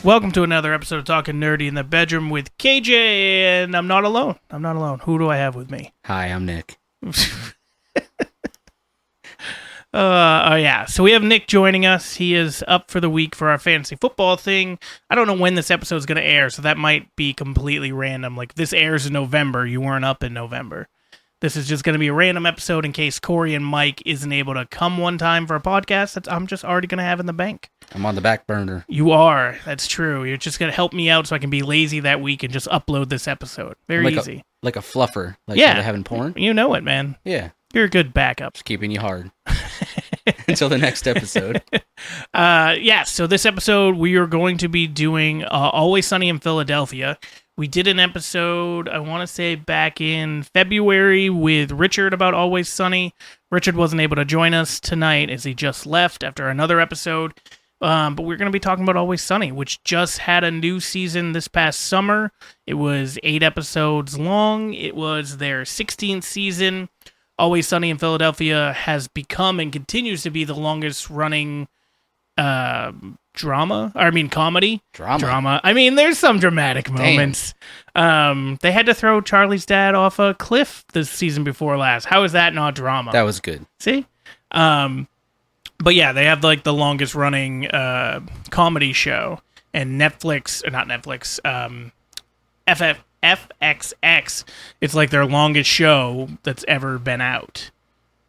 Welcome to another episode of Talking Nerdy in the Bedroom with KJ, and I'm not alone. Who do I have with me? Hi, I'm Nick. So we have Nick joining us. He is up for the week for our fantasy football thing. I don't know when this episode is going to air, so that might be completely random. Like, this airs in November. You weren't up in November. This is just going to be a random episode in case Corey and Mike isn't able to come one time for a podcast that I'm just already going to have in the bank. I'm on the back burner. You are. That's true. You're just going to help me out so I can be lazy that week and just upload this episode. Very easy. Like a fluffer. Like they have in porn. You know it, man. Yeah. You're a good backup. Just keeping you hard. Until the next episode. So this episode we are going to be doing Always Sunny in Philadelphia. We did an episode, I want to say back in February with Richard about Always Sunny. Richard wasn't able to join us tonight as he just left after another episode. But we're going to be talking about Always Sunny, which just had a new season this past summer. It was 8 episodes long. It was their 16th season. Always Sunny in Philadelphia has become and continues to be the longest running comedy. Drama. I mean, there's some dramatic moments. They had to throw Charlie's dad off a cliff this season before last. How is that not drama? That was good. See? But yeah, they have like the longest running comedy show. And FXX, it's like their longest show that's ever been out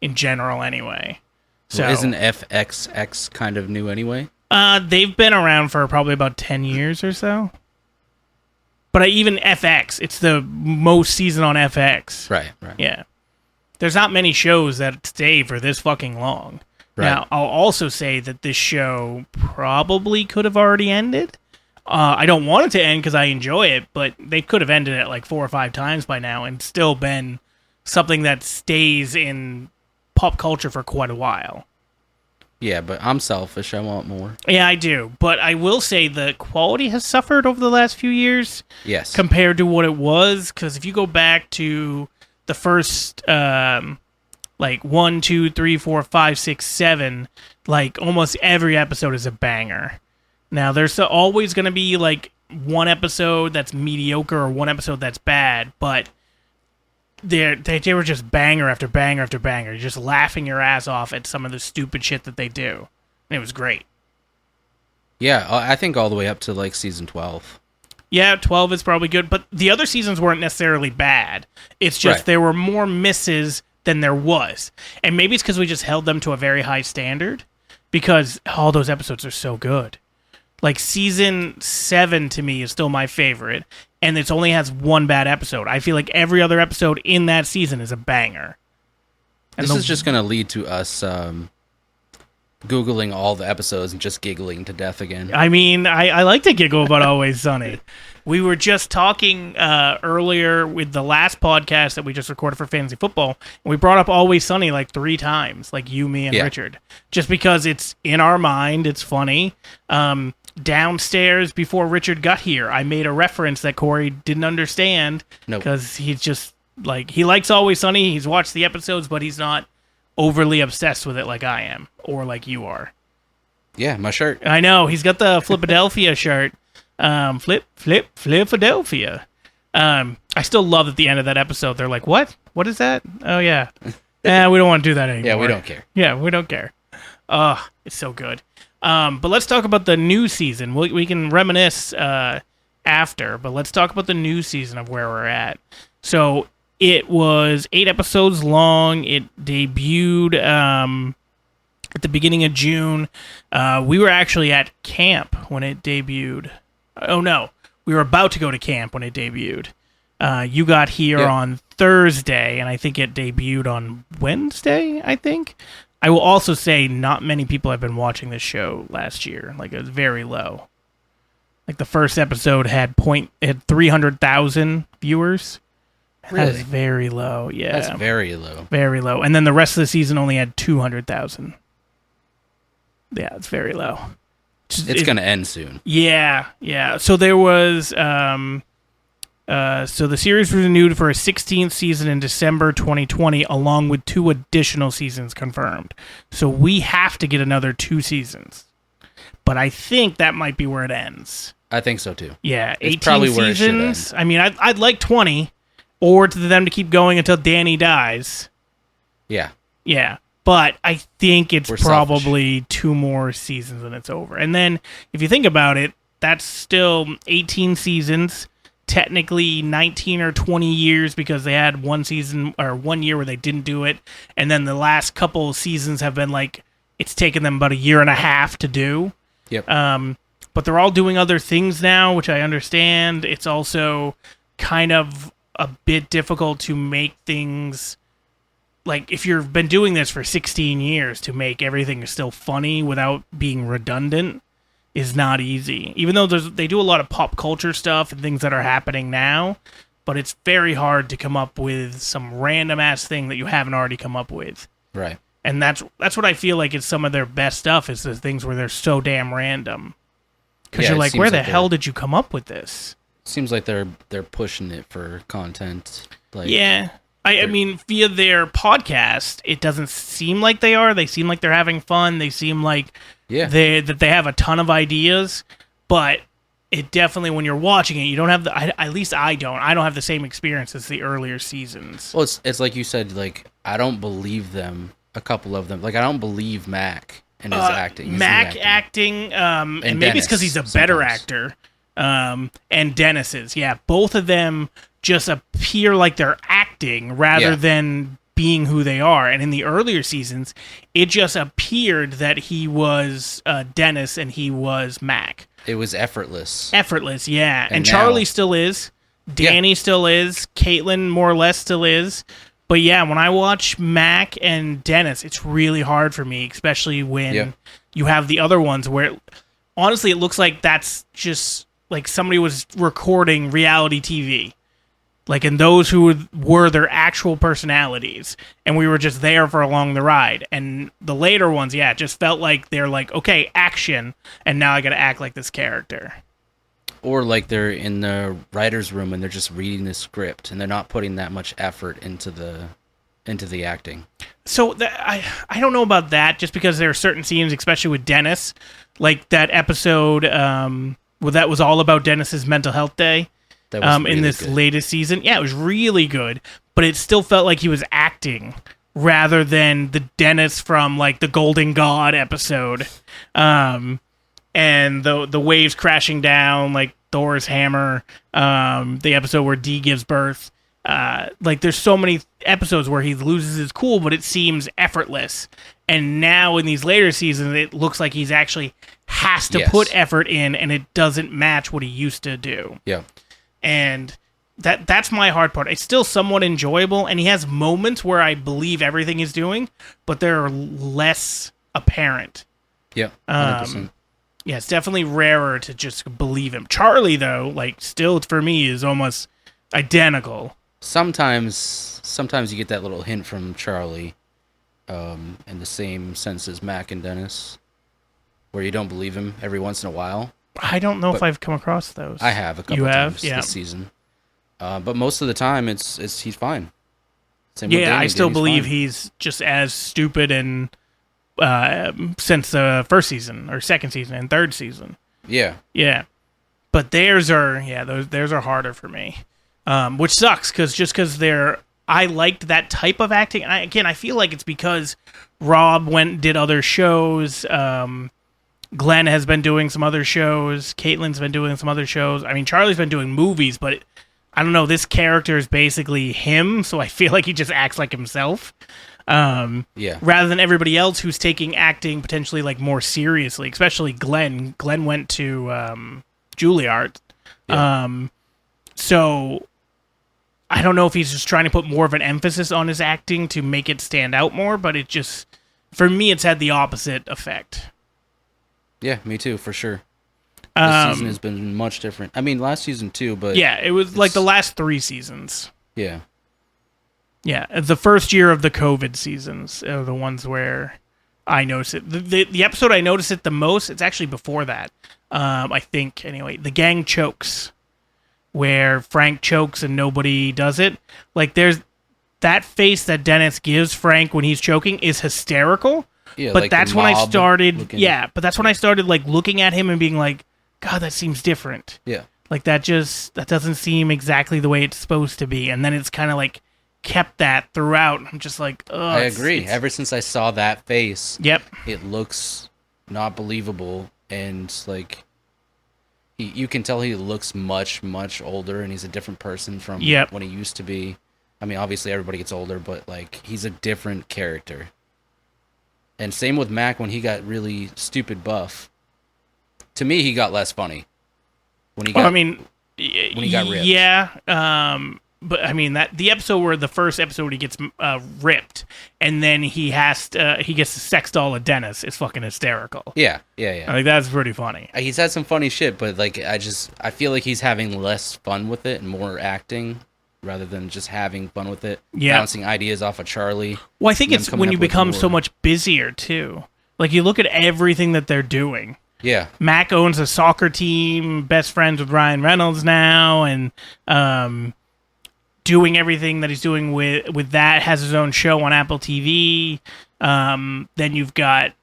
in general anyway. So well, isn't FXX kind of new anyway? They've been around for probably about 10 years or so. But even FX, it's the most season on FX. Right. Yeah. There's not many shows that stay for this fucking long. Right. Now, I'll also say that this show probably could have already ended. I don't want it to end because I enjoy it, but they could have ended it like 4 or 5 times by now and still been something that stays in pop culture for quite a while. Yeah, but I'm selfish. I want more. Yeah, I do. But I will say the quality has suffered over the last few years. Yes. Compared to what it was. Because if you go back to the first, 1, 2, 3, 4, 5, 6, 7, like almost every episode is a banger. Now, there's always going to be like one episode that's mediocre or one episode that's bad, but they were just banger after banger after banger. You're just laughing your ass off at some of the stupid shit that they do. And it was great. Yeah, I think all the way up to like season 12. Yeah, 12 is probably good, but the other seasons weren't necessarily bad. It's just There were more misses than there was. And maybe it's because we just held them to a very high standard because all those episodes are so good. Like, season 7 to me is still my favorite, and it only has one bad episode. I feel like every other episode in that season is a banger. And this is just going to lead to us Googling all the episodes and just giggling to death again. I mean, I like to giggle about Always Sunny. We were just talking earlier with the last podcast that we just recorded for Fantasy Football, and we brought up Always Sunny like 3 times, like you, me, and Richard. Just because it's in our mind, it's funny. Downstairs before Richard got here, I made a reference that Corey didn't understand because he's just like, he likes Always Sunny. He's watched the episodes, but he's not overly obsessed with it like I am or like you are. Yeah, my shirt. I know. He's got the Flipadelphia shirt. Flipadelphia. I still love at the end of that episode. They're like, what? What is that? Oh, yeah. We don't want to do that anymore. Yeah, we don't care. Yeah, we don't care. It's so good. But let's talk about the new season. We can reminisce after, but let's talk about the new season of where we're at. So it was 8 episodes long. It debuted at the beginning of June. We were actually at camp when it debuted. Oh, no. We were about to go to camp when it debuted. You got here on Thursday, and I think it debuted on Wednesday, I think. I will also say not many people have been watching this show last year. Like, it was very low. Like, the first episode had 300,000 viewers. Really? That is very low, yeah. That's very low. Very low. And then the rest of the season only had 200,000. Yeah, it's very low. It's going to end soon. Yeah. So there was... So the series was renewed for a 16th season in December 2020, along with 2 additional seasons confirmed. So we have to get another 2 seasons. But I think that might be where it ends. I think so too. Yeah, It's 18 probably where it should seasons. I mean, I'd like 20, or to them to keep going until Danny dies. Yeah. Yeah, but I think it's We're probably 2 more seasons and it's over. And then, if you think about it, that's still 18 seasons, technically 19 or 20 years because they had one season or 1 year where they didn't do it, and then the last couple seasons have been like it's taken them about a year and a half to do. Yep. But they're all doing other things now, which I understand. It's also kind of a bit difficult to make things like if you've been doing this for 16 years to make everything still funny without being redundant is not easy. Even though they do a lot of pop culture stuff and things that are happening now, but it's very hard to come up with some random ass thing that you haven't already come up with. Right. And that's what I feel like is some of their best stuff is the things where they're so damn random. Because Yeah, you're it like, seems where the like hell did you come up with this? Seems like they're pushing it for content. Like, Yeah. I mean, via their podcast, it doesn't seem like they are. They seem like they're having fun. They seem like they have a ton of ideas. But it definitely, when you're watching it, you don't have at least I don't have the same experience as the earlier seasons. Well, it's like you said, like, I don't believe them, a couple of them. Like, I don't believe Mac and his acting. His Mac new acting, and maybe Dennis it's because he's a better sometimes. actor. And Dennis's, yeah, both of them just appear like they're acting rather than being who they are. And in the earlier seasons, it just appeared that he was Dennis and he was Mac. It was effortless. Effortless, yeah. And now- Charlie still is. Danny still is. Caitlin more or less still is. But yeah, when I watch Mac and Dennis, it's really hard for me, especially when you have the other ones where, honestly, it looks like that's just like somebody was recording reality TV. Like, and those who were their actual personalities, and we were just there for along the ride. And the later ones, yeah, it just felt like they're like, okay, action, and now I got to act like this character. Or like they're in the writer's room and they're just reading the script and they're not putting that much effort into the acting. So I don't know about that, just because there are certain scenes, especially with Dennis, like that episode where that was all about Dennis's mental health day. That was really in this good. latest season. Yeah, it was really good, but it still felt like he was acting rather than the Dennis from like the Golden God episode. And the waves crashing down, like Thor's hammer, the episode where Dee gives birth. Like there's so many episodes where he loses his cool, but it seems effortless. And now in these later seasons, it looks like he's actually has to put effort in, and it doesn't match what he used to do. Yeah. And that's my hard part. It's still somewhat enjoyable, and he has moments where I believe everything he's doing, but they're less apparent. Yeah. 100%. Yeah, it's definitely rarer to just believe him. Charlie, though, like, still for me is almost identical. Sometimes you get that little hint from Charlie, in the same sense as Mac and Dennis, where you don't believe him every once in a while. I don't know if I've come across those. I have a couple times this season, but most of the time it's he's fine. Same with Danny. I still Danny's believe fine. he's just as stupid and since the first season or second season and third season. Yeah. But theirs are theirs are harder for me, which sucks because I liked that type of acting. And I feel like it's because Rob went and did other shows. Glenn has been doing some other shows. Caitlin's been doing some other shows. I mean, Charlie's been doing movies, but I don't know. This character is basically him, so I feel like he just acts like himself. Rather than everybody else who's taking acting potentially like more seriously, especially Glenn. Glenn went to Juilliard. So I don't know if he's just trying to put more of an emphasis on his acting to make it stand out more, but it just, for me, it's had the opposite effect. Yeah, me too, for sure. This season has been much different. I mean, last season too, but yeah, it was like the last 3 seasons. Yeah. Yeah, the first year of the COVID seasons are the ones where I noticed it. The episode I noticed it the most, it's actually before that. I think, anyway, The Gang Chokes, where Frank chokes and nobody does it. Like, there's that face that Dennis gives Frank when he's choking is hysterical. Yeah, but like that's the when I mob started. looking. Yeah, but that's when I started like looking at him and being like, God, that seems different. Yeah. Like that doesn't seem exactly the way it's supposed to be. And then it's kind of like kept that throughout. I'm just like, oh, I agree. Ever since I saw that face, yep, it looks not believable, and like you can tell he looks much, much older, and he's a different person from when he used to be. I mean, obviously everybody gets older, but like he's a different character. And same with Mac when he got really stupid buff. To me, he got less funny. When he got ripped. Yeah. But I mean that the episode where the first episode he gets ripped, and then he gets the sex doll of Dennis is fucking hysterical. Yeah. Like that's pretty funny. He's had some funny shit, but like I feel like he's having less fun with it and more acting rather than just having fun with it. Yeah. Bouncing ideas off of Charlie. Well, I think it's when you become so much busier too. Like you look at everything that they're doing. Yeah. Mac owns a soccer team, best friends with Ryan Reynolds now, and doing everything that he's doing with that, has his own show on Apple TV. Then you've got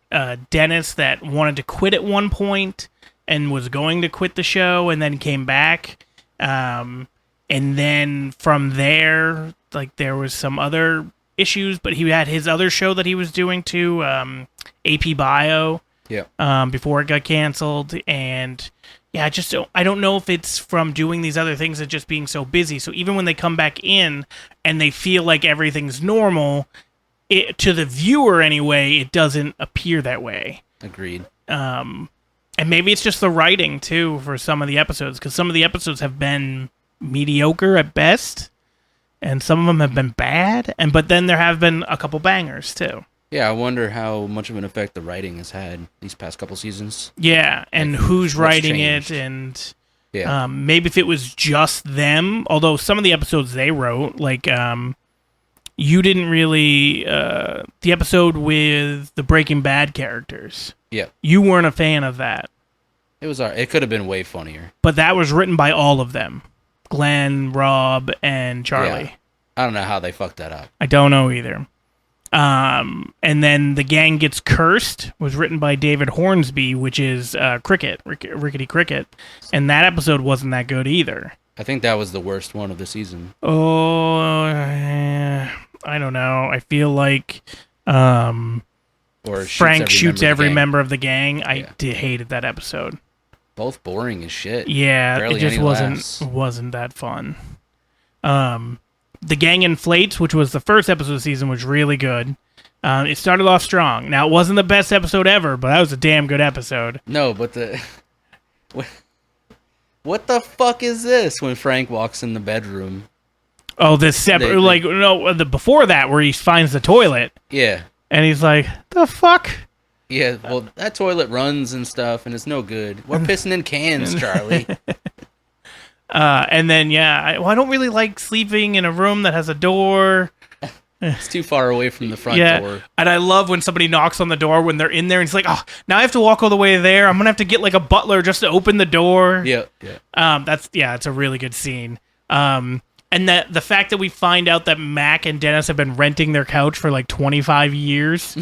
Dennis that wanted to quit at one point and was going to quit the show and then came back. And then from there, like there was some other issues, but he had his other show that he was doing too, AP Bio. Yeah. Before it got canceled, and yeah, I don't know if it's from doing these other things and just being so busy. So even when they come back in and they feel like everything's normal, to the viewer anyway, it doesn't appear that way. Agreed. And maybe it's just the writing too for some of the episodes, because some of the episodes have been mediocre at best, and some of them have been bad. But then there have been a couple bangers too. Yeah, I wonder how much of an effect the writing has had these past couple seasons. Yeah, and who's writing it, and maybe if it was just them, although some of the episodes they wrote, like you didn't really, the episode with the Breaking Bad characters, you weren't a fan of that. It was it could have been way funnier. But that was written by all of them, Glenn, Rob, and Charlie. Yeah. I don't know how they fucked that up. I don't know either. And then The Gang Gets Cursed was written by David Hornsby, which is Rickety Cricket. And that episode wasn't that good either. I think that was the worst one of the season. Oh, I don't know. I feel like Frank shoots every member of the gang. I hated that episode. Both boring as shit. Yeah, barely it just wasn't that fun. The Gang Inflates, which was the first episode of the season, was really good. It started off strong. Now, it wasn't the best episode ever, but that was a damn good episode. No, but what the fuck is this when Frank walks in the bedroom? Oh, before that, where he finds the toilet. Yeah. And he's like, the fuck? Yeah, well, that toilet runs and stuff, and it's no good. We're pissing in cans, Charlie. And then, I don't really like sleeping in a room that has a door. It's too far away from the front door. And I love when somebody knocks on the door when they're in there, and it's like, oh, now I have to walk all the way there. I'm going to have to get like a butler just to open the door. Yeah. It's a really good scene. And that the fact that we find out that Mac and Dennis have been renting their couch for like 25 years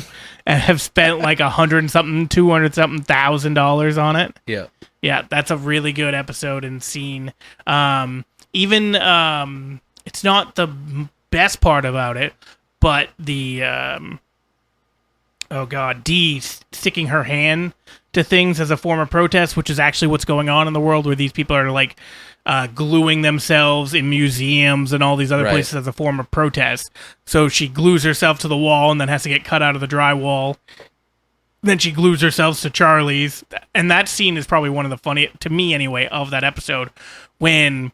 and have spent like $100-something, $200-something $1,000 on it. Yeah. Yeah, that's a really good episode and scene. It's not the best part about it, but the Dee sticking her hand to things as a form of protest, which is actually what's going on in the world, where these people are like gluing themselves in museums and all these other places as a form of protest. So she glues herself to the wall and then has to get cut out of the drywall. Then she glues herself to Charlie's. And that scene is probably one of the funniest, to me anyway, of that episode, when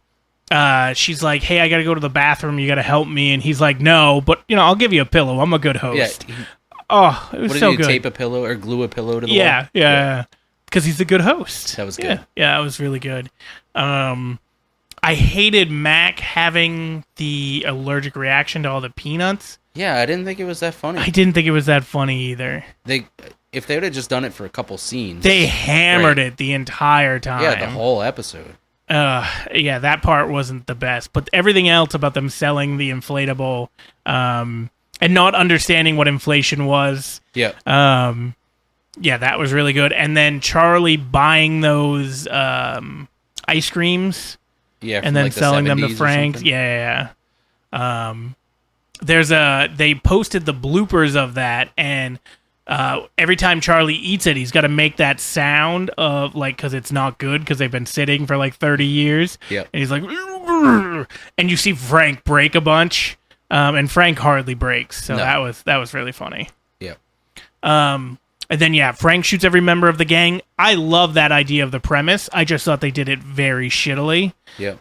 she's like, hey, I gotta go to the bathroom, you gotta help me. And he's like, no, but I'll give you a pillow, I'm a good host. Yeah. It was so good. Tape a pillow or glue a pillow to the wall? Yeah. Because he's a good host. That was good. Yeah, that was really good. I hated Mac having the allergic reaction to all the peanuts. Yeah, I didn't think it was that funny. I didn't think it was that funny either. If they would have just done it for a couple scenes. They hammered it the entire time. Yeah, the whole episode. That part wasn't the best. But everything else about them selling the inflatable and not understanding what inflation was. Yeah. Yeah, that was really good. And then Charlie buying those ice creams Yeah, and then like selling them to 70s or Frank. something. Yeah. They posted the bloopers of that, and every time Charlie eats it, he's got to make that sound of like, because it's not good because they've been sitting for like 30 years. Yep. And he's like, and you see Frank break a bunch, and Frank hardly breaks. So No. that was really funny. Yep. And then, yeah, Frank shoots every member of the gang. I love that idea of the premise. I just thought they did it very shittily. Yep.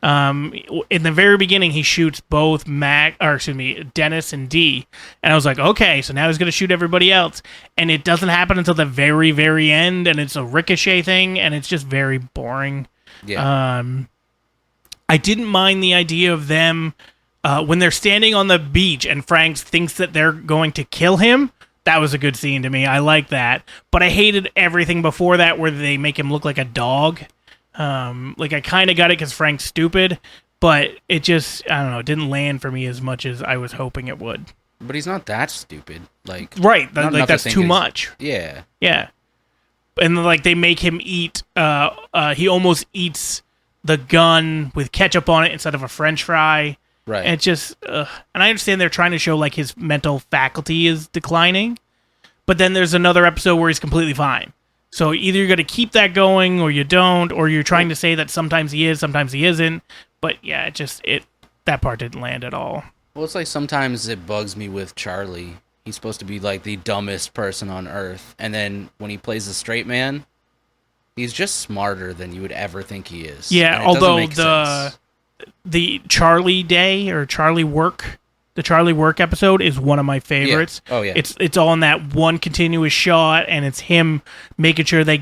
In the very beginning, he shoots both Dennis and Dee. And I was like, okay, so now he's going to shoot everybody else. And it doesn't happen until the very, very end. And it's a ricochet thing. And it's just very boring. Yeah. I didn't mind the idea of them when they're standing on the beach and Frank thinks that they're going to kill him. That was a good scene to me. I like that. But I hated everything before that where they make him look like a dog. I kind of got it because Frank's stupid, but it just, I don't know, it didn't land for me as much as I was hoping it would. But he's not that stupid. Right, not enough that's to think too he's- much. Yeah. Yeah. And they make him eat, he almost eats the gun with ketchup on it instead of a French fry. Right. And it just, and I understand they're trying to show like his mental faculty is declining, but then there's another episode where he's completely fine. So either you're going to keep that going or you don't, or you're trying to say that sometimes he is, sometimes he isn't. But yeah, that part didn't land at all. Well, it's like sometimes it bugs me with Charlie. He's supposed to be like the dumbest person on earth. And then when he plays the straight man, he's just smarter than you would ever think he is. Yeah, And it doesn't although make sense. the Charlie Day or Charlie Work, the Charlie Work episode is one of my favorites. Yeah. Oh yeah. It's all in that one continuous shot, and it's him making sure they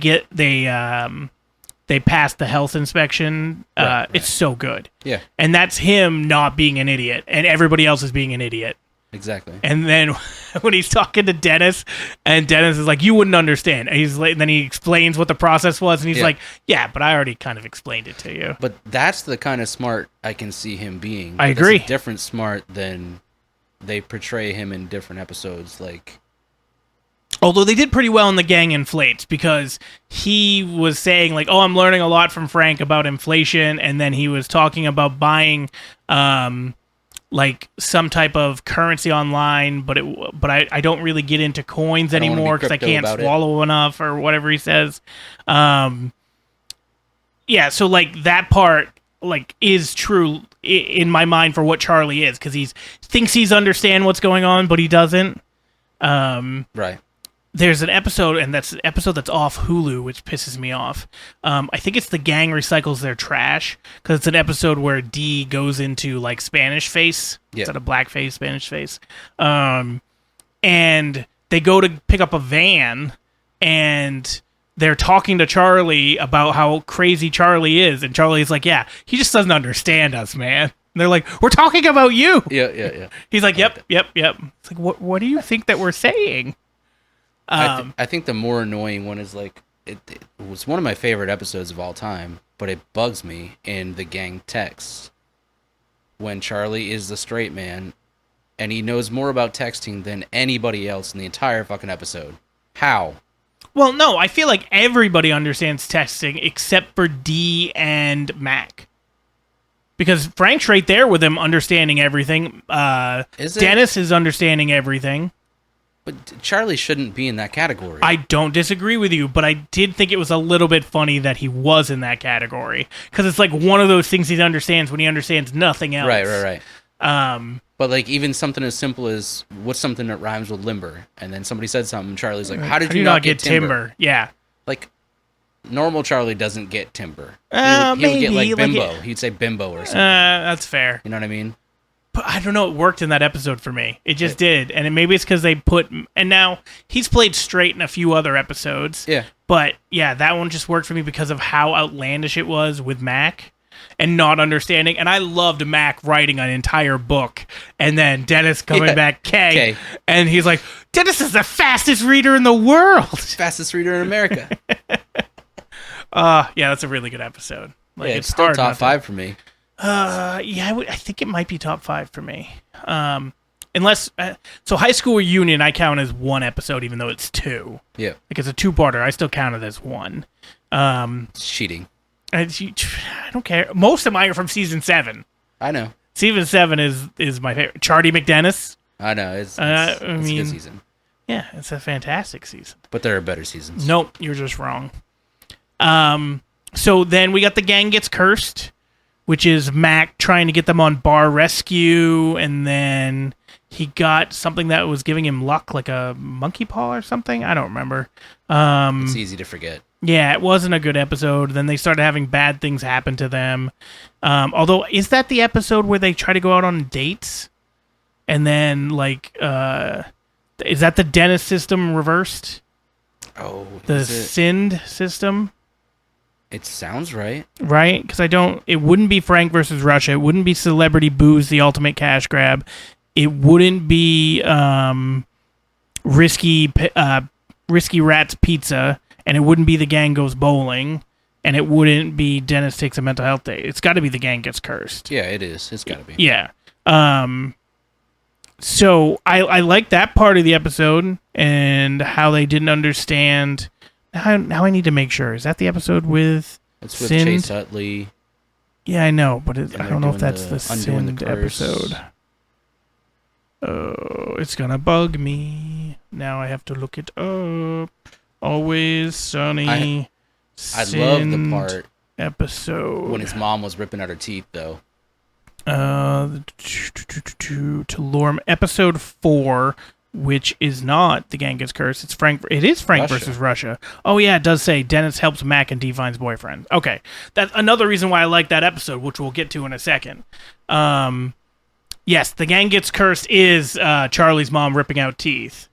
pass the health inspection. Right. It's so good. Yeah. And that's him not being an idiot, and everybody else is being an idiot. Exactly. And then when he's talking to Dennis, and Dennis is like, "You wouldn't understand," and then he explains what the process was, and he's like, "Yeah, but I already kind of explained it to you." But that's the kind of smart I can see him being. I But that's agree. a different smart than they portray him in different episodes. Like, Although they did pretty well in The Gang Inflates, because he was saying like, "Oh, I'm learning a lot from Frank about inflation," and then he was talking about buying like some type of currency online, but I don't really get into coins I don't wanna be anymore because I crypto can't about it. swallow enough or whatever he says. Yeah, so like that part like is true in my mind for what Charlie is, because he thinks he's understand what's going on, but he doesn't. right. There's an episode, and that's an episode that's off Hulu, which pisses me off. I think it's the gang recycles their trash, because it's an episode where Dee goes into like Spanish face instead of blackface, Spanish face, and they go to pick up a van, and they're talking to Charlie about how crazy Charlie is, and Charlie's like, "Yeah, he just doesn't understand us, man." And they're like, "We're talking about you." Yeah. He's like, "Yep." It's like, what do you think that we're saying? I think the more annoying one is like it was one of my favorite episodes of all time, but it bugs me in the gang text when Charlie is the straight man and he knows more about texting than anybody else in the entire fucking episode. How? Well, no, I feel like everybody understands texting except for Dee and Mac. Because Frank's right there with him understanding everything. Is it? Dennis is understanding everything. But Charlie shouldn't be in that category. I don't disagree with you, but I did think it was a little bit funny that he was in that category. Because it's like one of those things he understands when he understands nothing else. Right. But like even something as simple as what's something that rhymes with limber, and then somebody said something, and Charlie's like, "How did you not get timber?" Yeah. Like normal Charlie doesn't get timber. He would get like bimbo. He'd say bimbo or something. That's fair. You know what I mean? But I don't know. It worked in that episode for me. It just did, and maybe it's because they put. And now he's played straight in a few other episodes. Yeah. But yeah, that one just worked for me because of how outlandish it was with Mac and not understanding. And I loved Mac writing an entire book, and then Dennis coming back K, and he's like, "Dennis is the fastest reader in the world, Fastest reader in America." Yeah, that's a really good episode. Like, It's still top 5 for me. Yeah, I think it might be top 5 for me. Unless so, High School Reunion I count as one episode, even though it's two. Yeah, like it's a two-parter. I still count it as one. It's cheating. I don't care. Most of mine are from season 7. I know. Season 7 is my favorite. Charlie McDennis. I know. It's a good season. Yeah, it's a fantastic season. But there are better seasons. Nope, you're just wrong. So then we got The Gang Gets Cursed, which is Mac trying to get them on bar rescue, and then he got something that was giving him luck, like a monkey paw or something. I don't remember. It's easy to forget. Yeah, it wasn't a good episode. Then they started having bad things happen to them. Although, is that the episode where they try to go out on dates? And then, like, is that the Dennis system reversed? Oh, the Sind system? It sounds right. Right? Because it wouldn't be Frank versus Russia. It wouldn't be Celebrity Booze, the ultimate cash grab. It wouldn't be Risky Rats Pizza. And it wouldn't be The Gang Goes Bowling, and it wouldn't be Dennis Takes a Mental Health Day. It's got to be The Gang Gets Cursed. Yeah, it is. It's got to be. Yeah. So I like that part of the episode and how they didn't understand. Now I need to make sure. Is that the episode with It's with Sind? Chase Utley. Yeah, I know, but I don't know if that's the Sind episode. Oh, it's going to bug me. Now I have to look it up. Always Sunny. I love the part episode when his mom was ripping out her teeth, though. To lure him, episode 4, which is not The Gang Gets Cursed. It's Frank. It is Frank versus Russia. Oh yeah, it does say Dennis helps Mac and Devine's boyfriend. Okay, that's another reason why I like that episode, which we'll get to in a second. Yes, The Gang Gets Cursed is Charlie's mom ripping out teeth.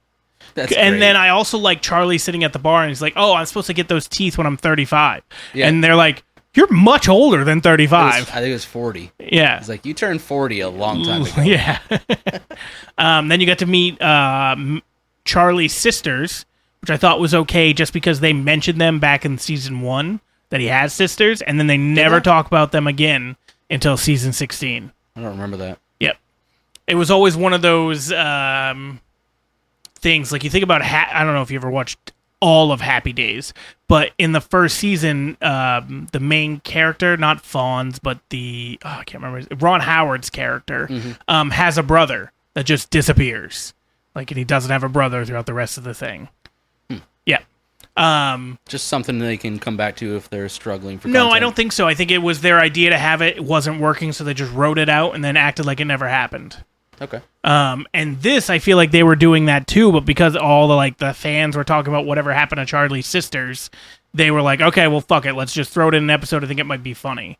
That's and great. then I also like Charlie sitting at the bar and he's like, "Oh, I'm supposed to get those teeth when I'm 35." Yeah. And they're like, "You're much older than 35." I think it was 40. Yeah. It's like, you turned 40 a long time ago. Yeah. Then you got to meet Charlie's sisters, which I thought was okay just because they mentioned them back in season 1 that he has sisters, and then they never talk about them again until season 16. I don't remember that. Yep. It was always one of those things, like you think about, I don't know if you ever watched all of Happy Days, but in the first season, the main character, not Fonz, but I can't remember, Ron Howard's character, has a brother that just disappears. Like, and he doesn't have a brother throughout the rest of the thing. Yeah. Just something they can come back to if they're struggling for No, content. I don't think so. I think it was their idea to have it. It wasn't working, so they just wrote it out and then acted like it never happened. Okay. And this, I feel like they were doing that too, but because all the fans were talking about whatever happened to Charlie's sisters, they were like, okay, well, fuck it, let's just throw it in an episode. I think it might be funny.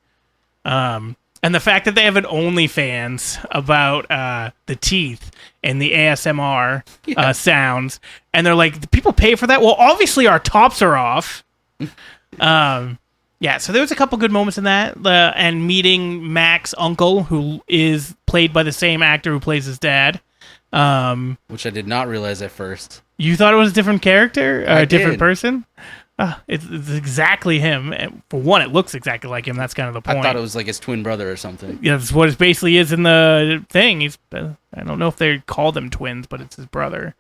And the fact that they have an OnlyFans about the teeth and the ASMR sounds, and they're like, people pay for that? Well, obviously our tops are off. Yeah, so there was a couple good moments in that, and meeting Mac's uncle, who is played by the same actor who plays his dad. Which I did not realize at first. You thought it was a different character? A different did. person? It's exactly him. And for one, it looks exactly like him. That's kind of the point. I thought it was like his twin brother or something. Yeah, that's what it basically is in the thing. He's I don't know if they call them twins, but it's his brother.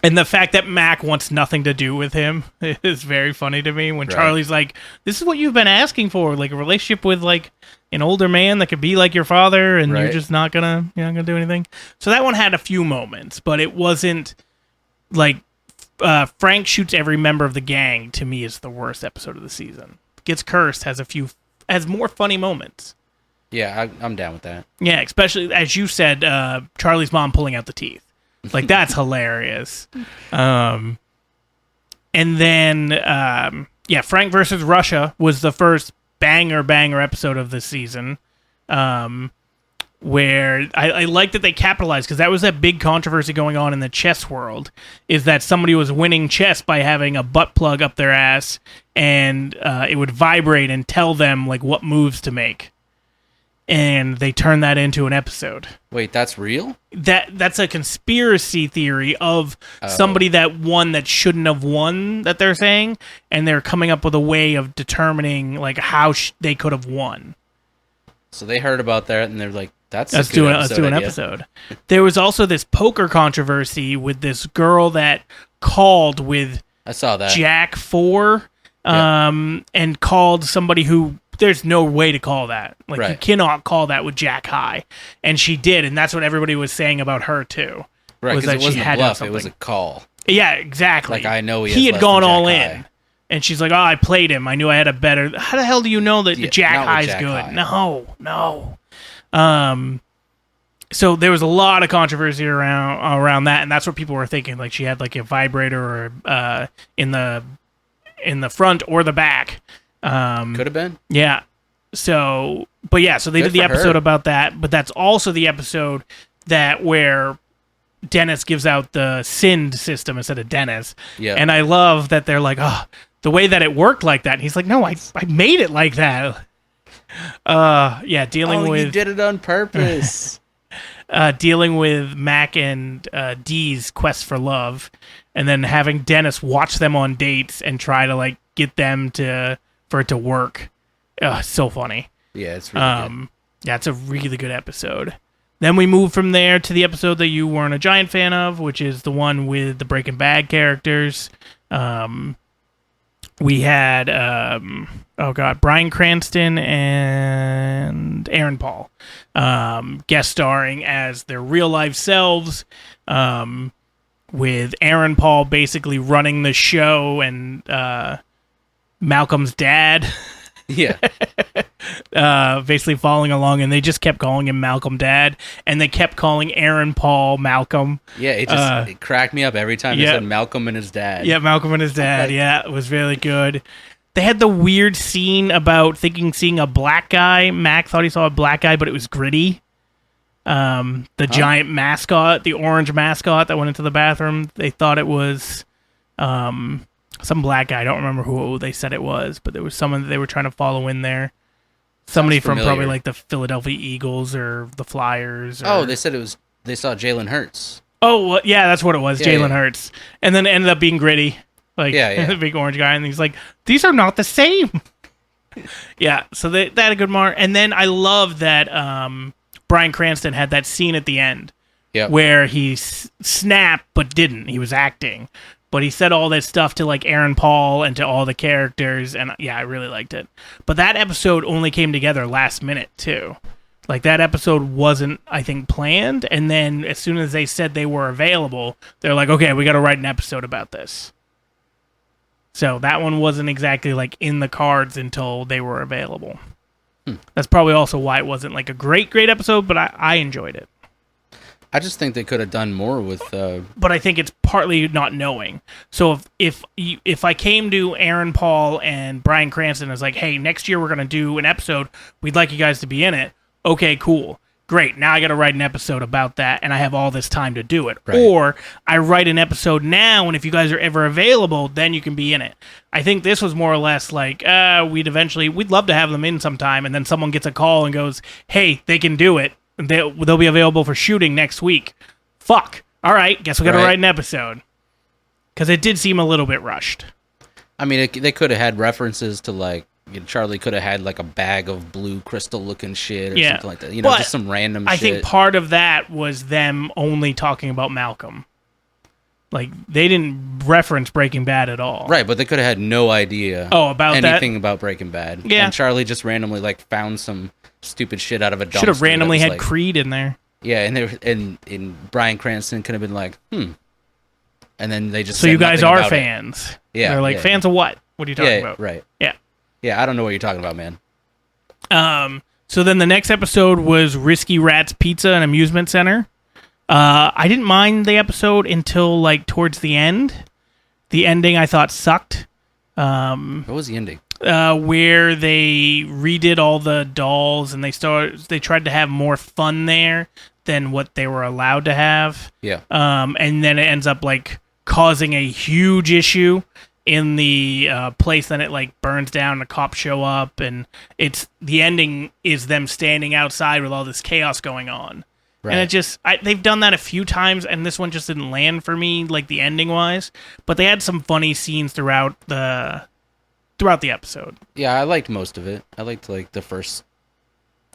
And the fact that Mac wants nothing to do with him is very funny to me. When Charlie's like, "This is what you've been asking for, like a relationship with like an older man that could be like your father, and you're just not gonna do anything." So that one had a few moments, but it wasn't like Frank shoots every member of the gang. To me, is the worst episode of the season. Gets Cursed has more funny moments. Yeah, I'm down with that. Yeah, especially as you said, Charlie's mom pulling out the teeth. Like, that's hilarious. And then, Frank versus Russia was the first banger episode of the season, where I like that they capitalized, because that was that big controversy going on in the chess world, is that somebody was winning chess by having a butt plug up their ass, and it would vibrate and tell them, like, what moves to make. And they turned that into an episode. Wait, that's real? That's a conspiracy theory of somebody that won that shouldn't have won, that they're saying, and they're coming up with a way of determining like how they could have won. So they heard about that and they're like, Let's do an episode. There was also this poker controversy with this girl that called with I saw that Jack 4 and called somebody who there's no way to call that. Like you cannot call that with Jack High. And she did, and that's what everybody was saying about her too. Right, because it wasn't a bluff, it was a call. Yeah, exactly. Like I know he had gone all in. And she's like, "Oh, I played him. I knew I had a better." How the hell do you know that Jack High's good? High. No. So there was a lot of controversy around that, and that's what people were thinking. Like she had like a vibrator or in the front or the back. Could have been. Yeah. So they did the episode about that, but that's also the episode where Dennis gives out the SIND system instead of Dennis. Yeah. And I love that they're like, oh, the way that it worked like that. And he's like, no, I made it like that. Dealing with... you did it on purpose. Dealing with Mac and Dee's quest for love, and then having Dennis watch them on dates and try to like get them for it to work. So funny. Yeah, it's really good. Yeah, it's a really good episode. Then we move from there to the episode that you weren't a giant fan of, which is the one with the Breaking Bad characters. We had, Bryan Cranston and Aaron Paul guest starring as their real-life selves, with Aaron Paul basically running the show and Malcolm's dad. Yeah. Basically following along, and they just kept calling him Malcolm Dad, and they kept calling Aaron Paul Malcolm. Yeah, it cracked me up every time they said Malcolm and his dad. Yeah, Malcolm and his dad. Yeah, it was really good. They had the weird scene about seeing a black guy. Mac thought he saw a black guy, but it was Gritty. Giant mascot, the orange mascot that went into the bathroom. They thought it was some black guy. I don't remember who they said it was, but there was someone that they were trying to follow in there. Somebody from probably like the Philadelphia Eagles or the Flyers. They said they saw Jalen Hurts. Oh, well, yeah, that's what it was, Jalen Hurts. And then it ended up being Gritty, like the big orange guy. And he's like, these are not the same. Yeah, so they had a good mark. And then I love that Bryan Cranston had that scene at the end where he snapped but didn't. He was acting. But he said all this stuff to like Aaron Paul and to all the characters, and I really liked it. But that episode only came together last minute too. Like that episode wasn't, I think, planned, and then as soon as they said they were available, they're like, okay, we got to write an episode about this. So that one wasn't exactly like in the cards until they were available. That's probably also why it wasn't like a great episode, but I enjoyed it. I just think they could have done more with. But I think it's partly not knowing. So if I came to Aaron Paul and Bryan Cranston and was like, hey, next year we're gonna do an episode. We'd like you guys to be in it. Okay, cool, great. Now I got to write an episode about that, and I have all this time to do it. Right. Or I write an episode now, and if you guys are ever available, then you can be in it. I think this was more or less like we'd love to have them in sometime, and then someone gets a call and goes, hey, they can do it. They'll be available for shooting next week. Fuck. All right, guess we got to write an episode. Because it did seem a little bit rushed. I mean, they could have had references to, like, Charlie could have had, like, a bag of blue crystal-looking shit or something like that. You know, just some random shit. I think part of that was them only talking about Malcolm. Like, they didn't reference Breaking Bad at all. Right, but they could have had no idea about anything about Breaking Bad. Yeah. And Charlie just randomly, like, found some stupid shit out of a dumpster. Should have randomly had Creed in there. Yeah, and Bryan Cranston could have been like, And then they just So you guys are fans. Yeah. They're like, fans of what? What are you talking about? Right. Yeah. Yeah, I don't know what you're talking about, man. So then the next episode was Risky Rats Pizza and Amusement Center. I didn't mind the episode until, like, towards the end. The ending I thought sucked. What was the ending? Where they redid all the dolls and they tried to have more fun there than what they were allowed to have. Yeah. And then it ends up like causing a huge issue in the place. Then it like burns down. The cops show up, and the ending is them standing outside with all this chaos going on. Right. And it just they've done that a few times, and this one just didn't land for me, like the ending wise. But they had some funny scenes throughout the episode. Yeah, I liked most of it. I liked like the first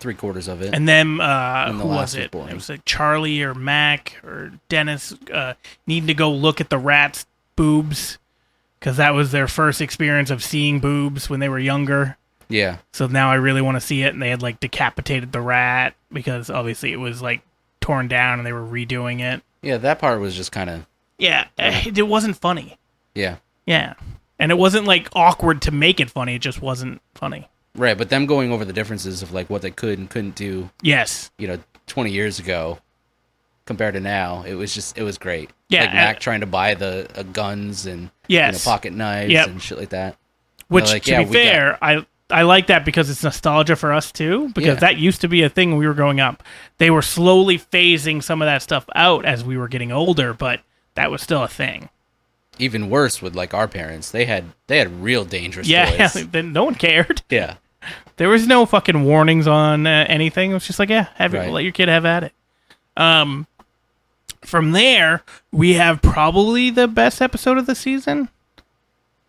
3/4 of it. And then, And the who was last was it? boring. It was like Charlie or Mac or Dennis needing to go look at the rat's boobs because that was their first experience of seeing boobs when they were younger. Yeah. So now I really want to see it. And they had like decapitated the rat because obviously it was like torn down and they were redoing it. Yeah, that part was just kind of... Yeah, it wasn't funny. Yeah. Yeah. And it wasn't like awkward to make it funny. It just wasn't funny. Right, but them going over the differences of like what they could and couldn't do, Yes. 20 years ago compared to now, it was great. Yeah, like Mac trying to buy the guns and yes. pocket knives Yep. and shit like that. Which, like, to be fair, I like that because it's nostalgia for us too, because that used to be a thing when we were growing up. They were slowly phasing some of that stuff out as we were getting older, but that was still a thing. Even worse with like our parents, they had real dangerous Yeah, toys. then no one cared. Yeah. There was no fucking warnings on anything. It was just like, yeah, let your kid have at it. From there, we have probably the best episode of the season.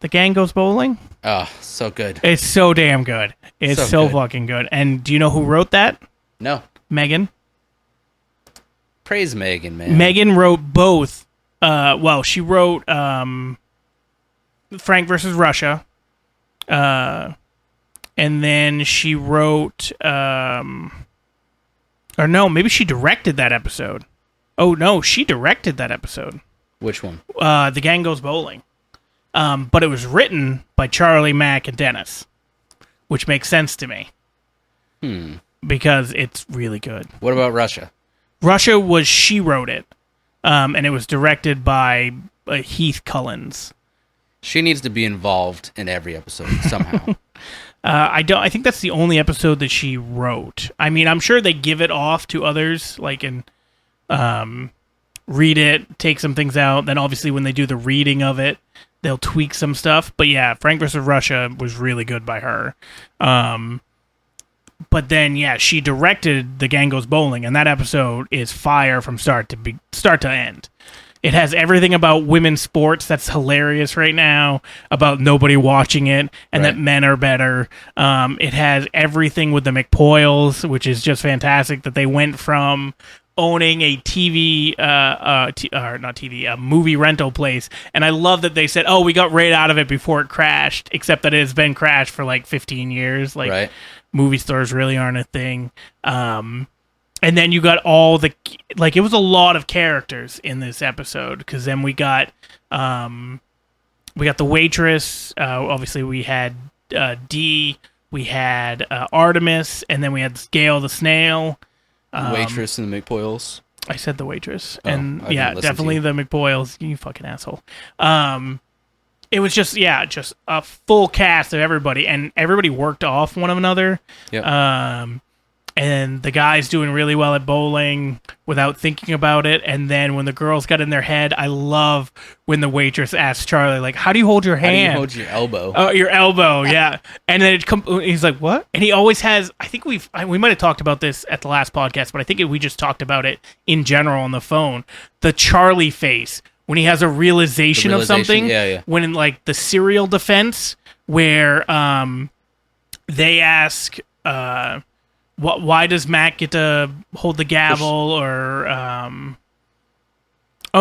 The gang goes bowling. Oh, so good. It's so damn good. It's so fucking good. And do you know who wrote that? No. Megan. Praise Megan, man. Megan wrote both. She wrote Frank versus Russia. And then she wrote, or no, maybe she directed that episode. Oh, no, she directed that episode. Which one? The Gang Goes Bowling. But it was written by Charlie, Mac, and Dennis, which makes sense to me. Because it's really good. What about Russia? Russia she wrote it. And it was directed by Heath Cullens. She needs to be involved in every episode somehow. I think that's the only episode that she wrote. I mean, I'm sure they give it off to others, like and read it, take some things out. Then obviously when they do the reading of it, they'll tweak some stuff. But yeah, Frank vs. Russia was really good by her. But then yeah, she directed The Gang Goes Bowling, and that episode is fire from start to end. It has everything about women's sports that's hilarious right now, about nobody watching it, and that men are better. It has everything with the McPoyles, which is just fantastic, that they went from owning a a movie rental place. And I love that they said, oh, we got right out of it before it crashed, except that it has been crashed for like 15 years. Like, movie stores really aren't a thing. And then you got all the, like, it was a lot of characters in this episode, because then we got the waitress. Obviously, we had Dee, we had Artemis, and then we had Gail the snail. The waitress and the McPoyles. I said the waitress, oh, and yeah, definitely the McPoyles. You fucking asshole. It was just a full cast of everybody, and everybody worked off one another. Yep. And the guy's doing really well at bowling without thinking about it. And then when the girls got in their head, I love when the waitress asks Charlie, like, how do you hold your hand? How do you hold your elbow? Oh, your elbow, yeah. And then he's like, what? And he always has, I think we might have talked about this at the last podcast, but I think we just talked about it in general on the phone. The Charlie face, when he has a realization of something. Yeah. When in, like, the serial defense, where they ask... why does Mac get to hold the gavel or oh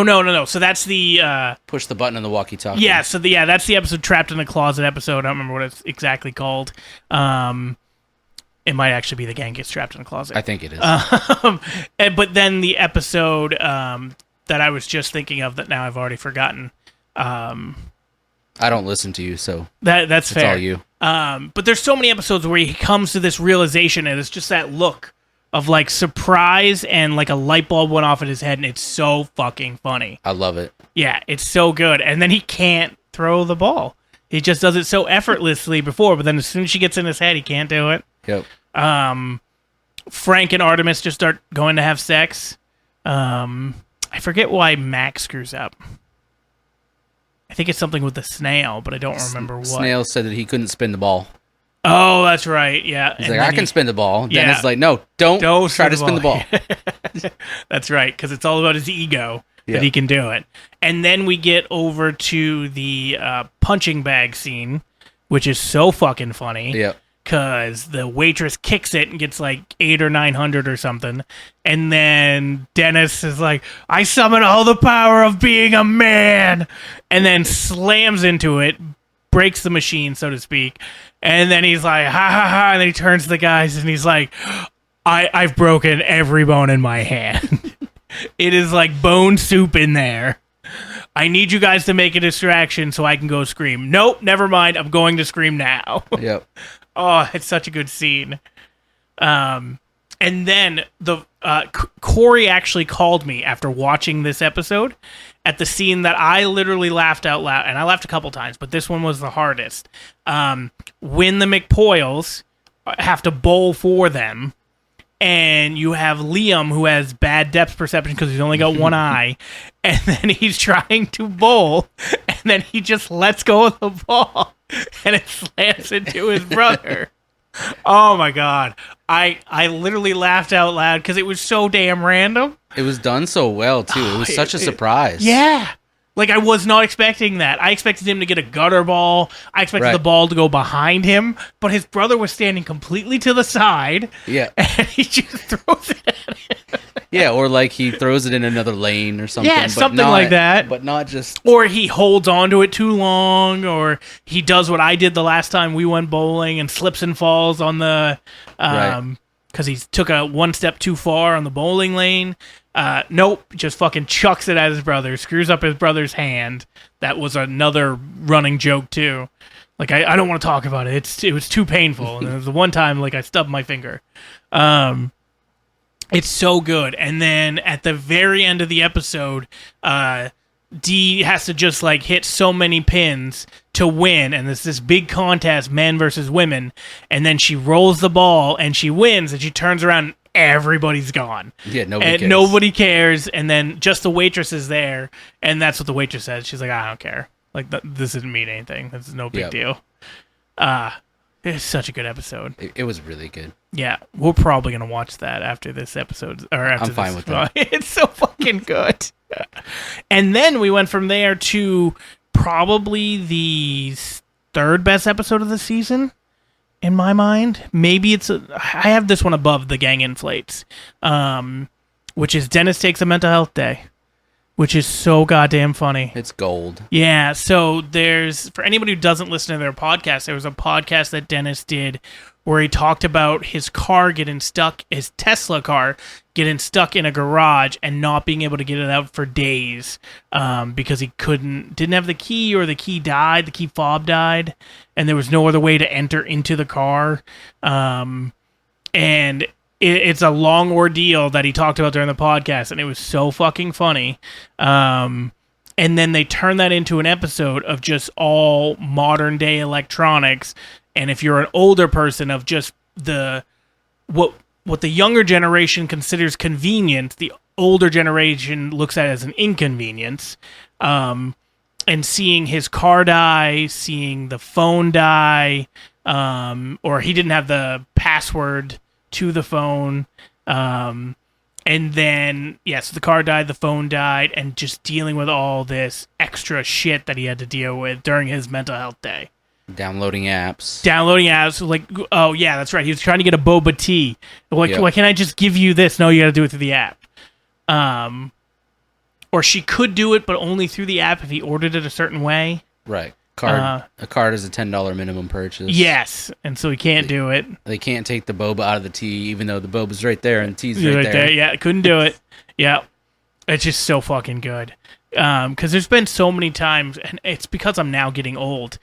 no. So that's the push the button on the walkie-talkie. Yeah, that's the episode Trapped in the Closet episode. I don't remember what it's exactly called. It might actually be The Gang Gets Trapped in the Closet. I think it is. But then the episode that I was just thinking of that now I've already forgotten. I don't listen to you, so that's fair. It's all you. But there's so many episodes where he comes to this realization, and it's just that look of like surprise, and like a light bulb went off in his head, and it's so fucking funny. I love it. Yeah, it's so good. And then he can't throw the ball. He just does it so effortlessly before, but then as soon as she gets in his head, he can't do it. Yep. Frank and Artemis just start going to have sex. I forget why Max screws up. I think it's something with the snail, but I don't remember what. Snail said that he couldn't spin the ball. Oh, that's right. Yeah. He's like, I can spin the ball. Yeah. Dennis is like, no, don't try to spin the ball. That's right, because it's all about his ego that he can do it. And then we get over to the punching bag scene, which is so fucking funny. Yeah. because the waitress kicks it and gets like 800 or 900 or something. And then Dennis is like, I summon all the power of being a man, and then slams into it, breaks the machine, so to speak. And then he's like, ha ha ha. And then he turns to the guys and he's like, I've broken every bone in my hand. It is like bone soup in there. I need you guys to make a distraction so I can go scream. Nope, never mind. I'm going to scream now. Yep. Oh, it's such a good scene. And then Corey actually called me after watching this episode at the scene that I literally laughed out loud. And I laughed a couple times, but this one was the hardest. When the McPoyles have to bowl for them, and you have Liam, who has bad depth perception because he's only got one eye, and then he's trying to bowl, and then he just lets go of the ball, and it slams into his brother. Oh my god. I literally laughed out loud because it was so damn random. It was done so well, too. It was such a surprise. Yeah. Like, I was not expecting that. I expected him to get a gutter ball. I expected the ball to go behind him. But his brother was standing completely to the side. Yeah. And he just throws it at him. Yeah, or like he throws it in another lane or something. Yeah, something like that. But not just... Or he holds onto it too long. Or he does what I did the last time we went bowling and slips and falls on the... Because he took a one step too far on the bowling lane. Nope, just fucking chucks it at his brother, screws up his brother's hand. That was another running joke, too. Like, I don't want to talk about it. It was too painful. And there was the one time, like, I stubbed my finger. It's so good. And then at the very end of the episode, Dee has to just, like, hit so many pins to win. And it's this big contest, men versus women. And then she rolls the ball, and she wins, and she turns around, everybody's gone. Yeah, nobody cares. Nobody cares, and then just the waitress is there, and that's what the waitress says. She's like, I don't care. Like, this doesn't mean anything. This is no big deal. It's such a good episode. It was really good. Yeah, we're probably going to watch that after this episode. Or after I'm fine with that. It's so fucking good. And then we went from there to probably the third best episode of the season. In my mind, maybe I have this one above The Gang Inflates, which is Dennis Takes a Mental Health Day, which is so goddamn funny. It's gold. Yeah, so for anybody who doesn't listen to their podcast, there was a podcast that Dennis did where he talked about his Tesla car getting stuck in a garage and not being able to get it out for days because he didn't have the key, or the key fob died, and there was no other way to enter into the car. And it's a long ordeal that he talked about during the podcast, and it was so fucking funny. And then they turned that into an episode of just all modern day electronics. And if you're an older person, of just what the younger generation considers convenient, the older generation looks at it as an inconvenience. And seeing his car die, seeing the phone die, or he didn't have the password to the phone. And then, so the car died, the phone died, and just dealing with all this extra shit that he had to deal with during his mental health day. Downloading apps. Like, oh, yeah, that's right. He was trying to get a boba tea. Like, why can't I just give you this? No, you got to do it through the app. Or she could do it, but only through the app if he ordered it a certain way. Right. A card is a $10 minimum purchase. Yes, and so he can't do it. They can't take the boba out of the tea, even though the boba's right there and the tea's right there. Yeah, couldn't do it. Yeah, it's just so fucking good. Because there's been so many times, and it's because I'm now getting old,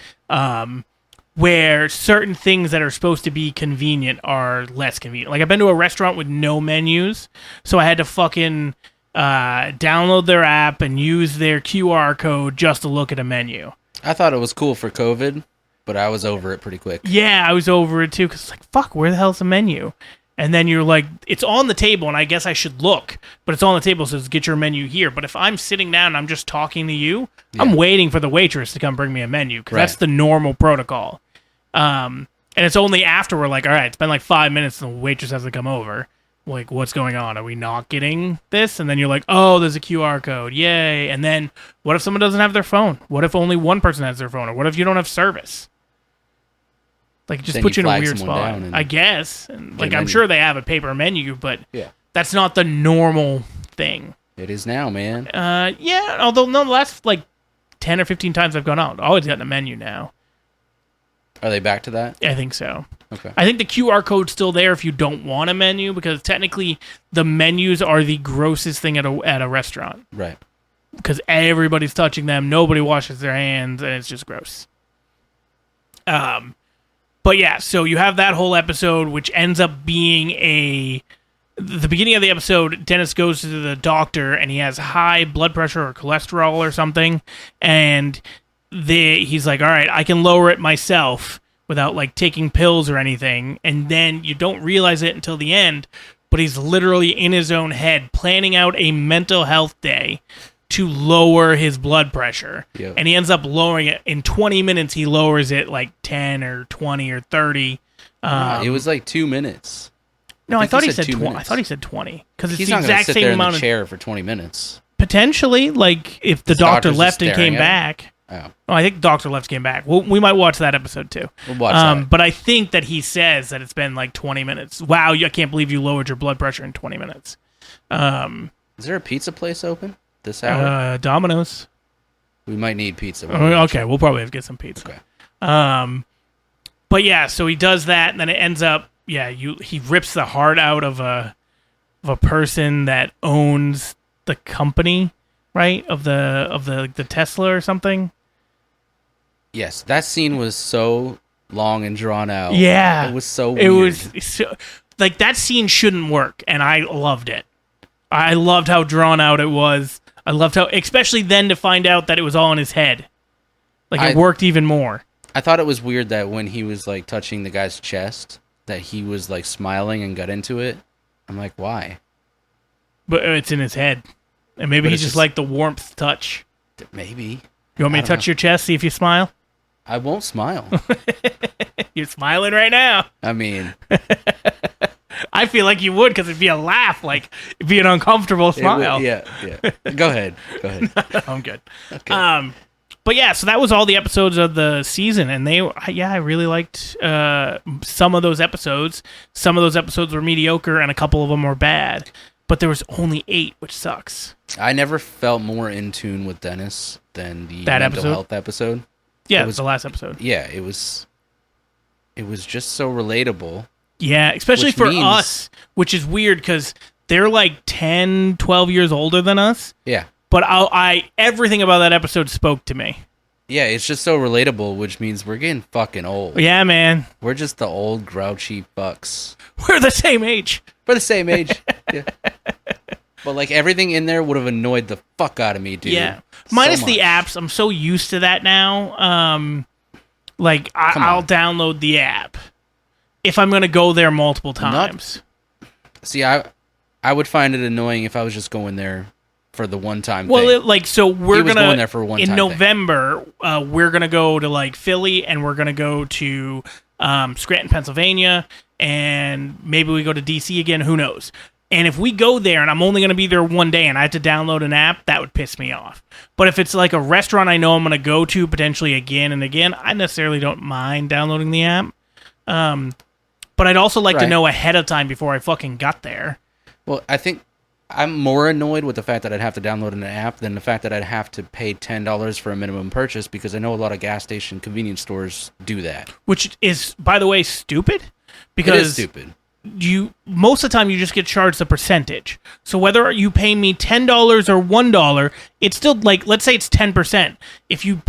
where certain things that are supposed to be convenient are less convenient. Like, I've been to a restaurant with no menus, so I had to fucking download their app and use their QR code just to look at a menu. I thought it was cool for COVID, but I was over it pretty quick. Yeah, I was over it too, because it's like, fuck, where the hell's the menu? And then you're like, it's on the table, and I guess I should look, but it's on the table, so it says, get your menu here. But if I'm sitting down and I'm just talking to you, I'm waiting for the waitress to come bring me a menu, because that's the normal protocol. And it's only after we're like, all right, it's been like 5 minutes, and the waitress has to come over. Like, what's going on? Are we not getting this? And then you're like, oh, there's a QR code. Yay. And then what if someone doesn't have their phone? What if only one person has their phone? Or what if you don't have service? Like, just Then put you in a flag weird someone spot. down and I guess. And, like, I'm menu. sure they have a paper menu, but Yeah. that's not the normal thing. It is now, man. Yeah, although no, the last, like, 10 or 15 times I've gone out, I've always gotten a menu now. Are they back to that? I think so. Okay. I think the QR code's still there if you don't want a menu, because technically the menus are the grossest thing at a restaurant. Right. Because everybody's touching them, nobody washes their hands, and it's just gross. But yeah, so you have that whole episode, which ends up being the beginning of the episode, Dennis goes to the doctor, and he has high blood pressure or cholesterol or something, and he's like, all right, I can lower it myself without, like, taking pills or anything, and then you don't realize it until the end, but he's literally in his own head planning out a mental health day to lower his blood pressure. Yep. And he ends up lowering it. In 20 minutes, he lowers it like 10 or 20 or 30. It was like 2 minutes. No, I thought he said 2 20. I minutes. thought he said 20. Because it's He's the not going to exact sit same there in amount the of... chair for 20 minutes. Potentially, like, if the The doctor doctor's left just and came staring at back... Oh. Oh, I think the doctor left came back. Well, we might watch that episode, too. We'll watch that. But I think that he says that it's been like 20 minutes. Wow, I can't believe you lowered your blood pressure in 20 minutes. Is there a pizza place open this hour? Domino's. We might need pizza. Okay, we'll probably have to get some pizza. Okay. But yeah, so he does that, and then it ends up, he rips the heart out of a person that owns the company, right? Of the Tesla or something. Yes, that scene was so long and drawn out. Yeah, it was so weird. It was so, like, that scene shouldn't work, and I loved it. I loved how drawn out it was. I loved how, especially then, to find out that it was all in his head. Like, it worked even more. I thought it was weird that when he was, like, touching the guy's chest, that he was, like, smiling and got into it. I'm like, why? But it's in his head. And maybe he just liked the warmth touch. Maybe. You want me to touch your chest, see if you smile? I won't smile. You're smiling right now. I mean... I feel like you would, because it'd be a laugh, like, it'd be an uncomfortable smile. Yeah. Go ahead. I'm good. Okay. But yeah, so that was all the episodes of the season, and I really liked some of those episodes. Some of those episodes were mediocre, and a couple of them were bad. But there was only 8, which sucks. I never felt more in tune with Dennis than the that mental episode? health episode. Yeah, it was the last episode. Yeah, it was just so relatable. Yeah, especially for us, which is weird because they're like 10, 12 years older than us. Yeah. But everything about that episode spoke to me. Yeah, it's just so relatable, which means we're getting fucking old. Yeah, man. We're just the old grouchy fucks. We're the same age. We're the same age. Yeah. But, like, everything in there would have annoyed the fuck out of me, dude. Yeah. Minus the apps. I'm so used to that now. I'll download the app if I'm going to go there multiple times. See, I would find it annoying if I was just going there for the one time thing. Well, we're going going there for one in time November, we're going to go to, like, Philly, and we're going to go to Scranton, Pennsylvania, and maybe we go to DC again, who knows. And if we go there and I'm only going to be there one day and I have to download an app, that would piss me off. But if it's like a restaurant I know I'm going to go to potentially again and again, I necessarily don't mind downloading the app. But I'd also like to know ahead of time before I fucking got there. Well, I think I'm more annoyed with the fact that I'd have to download an app than the fact that I'd have to pay $10 for a minimum purchase, because I know a lot of gas station convenience stores do that. Which is, by the way, stupid. Because it is stupid. Most of the time you just get charged a percentage. So whether you pay me $10 or $1, it's still, like, let's say it's 10%. If you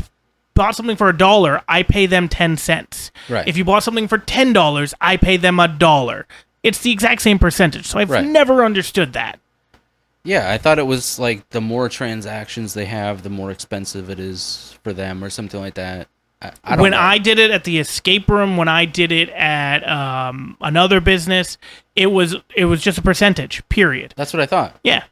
bought something for $1, I pay them 10 cents. Right. If you bought something for $10, I pay them $1. It's the exact same percentage. So I've never understood that. Yeah, I thought it was like the more transactions they have, the more expensive it is for them, or something like that. I don't know. I did it at the escape room, when I did it at another business, it was just a percentage, period. That's what I thought. Yeah.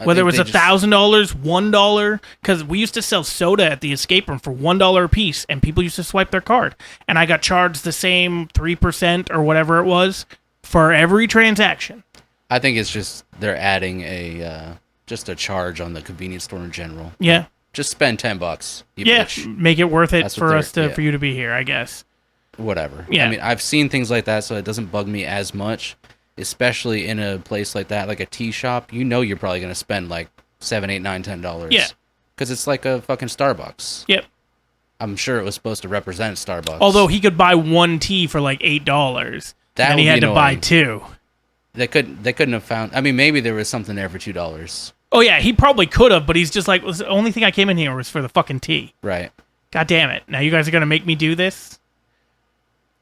Whether it was $1,000, $1, because we used to sell soda at the escape room for $1 a piece, and people used to swipe their card, and I got charged the same 3% or whatever it was for every transaction. I think it's just they're adding a charge on the convenience store in general. Yeah. Just spend $10. Make it worth it for you to be here, I guess. whatever. Yeah. I mean, I've seen things like that, so it doesn't bug me as much, especially in a place like that, like a tea shop. You know, you're probably gonna spend like $7, $8, $9, $10. Yeah. Because it's like a fucking Starbucks. Yep. I'm sure it was supposed to represent Starbucks. Although he could buy one tea for like $8, that and he had to buy two. They couldn't have found. I mean, maybe there was something there for $2. Oh yeah, he probably could have, but he's just like, the only thing I came in here was for the fucking tea. Right. God damn it! Now you guys are gonna make me do this.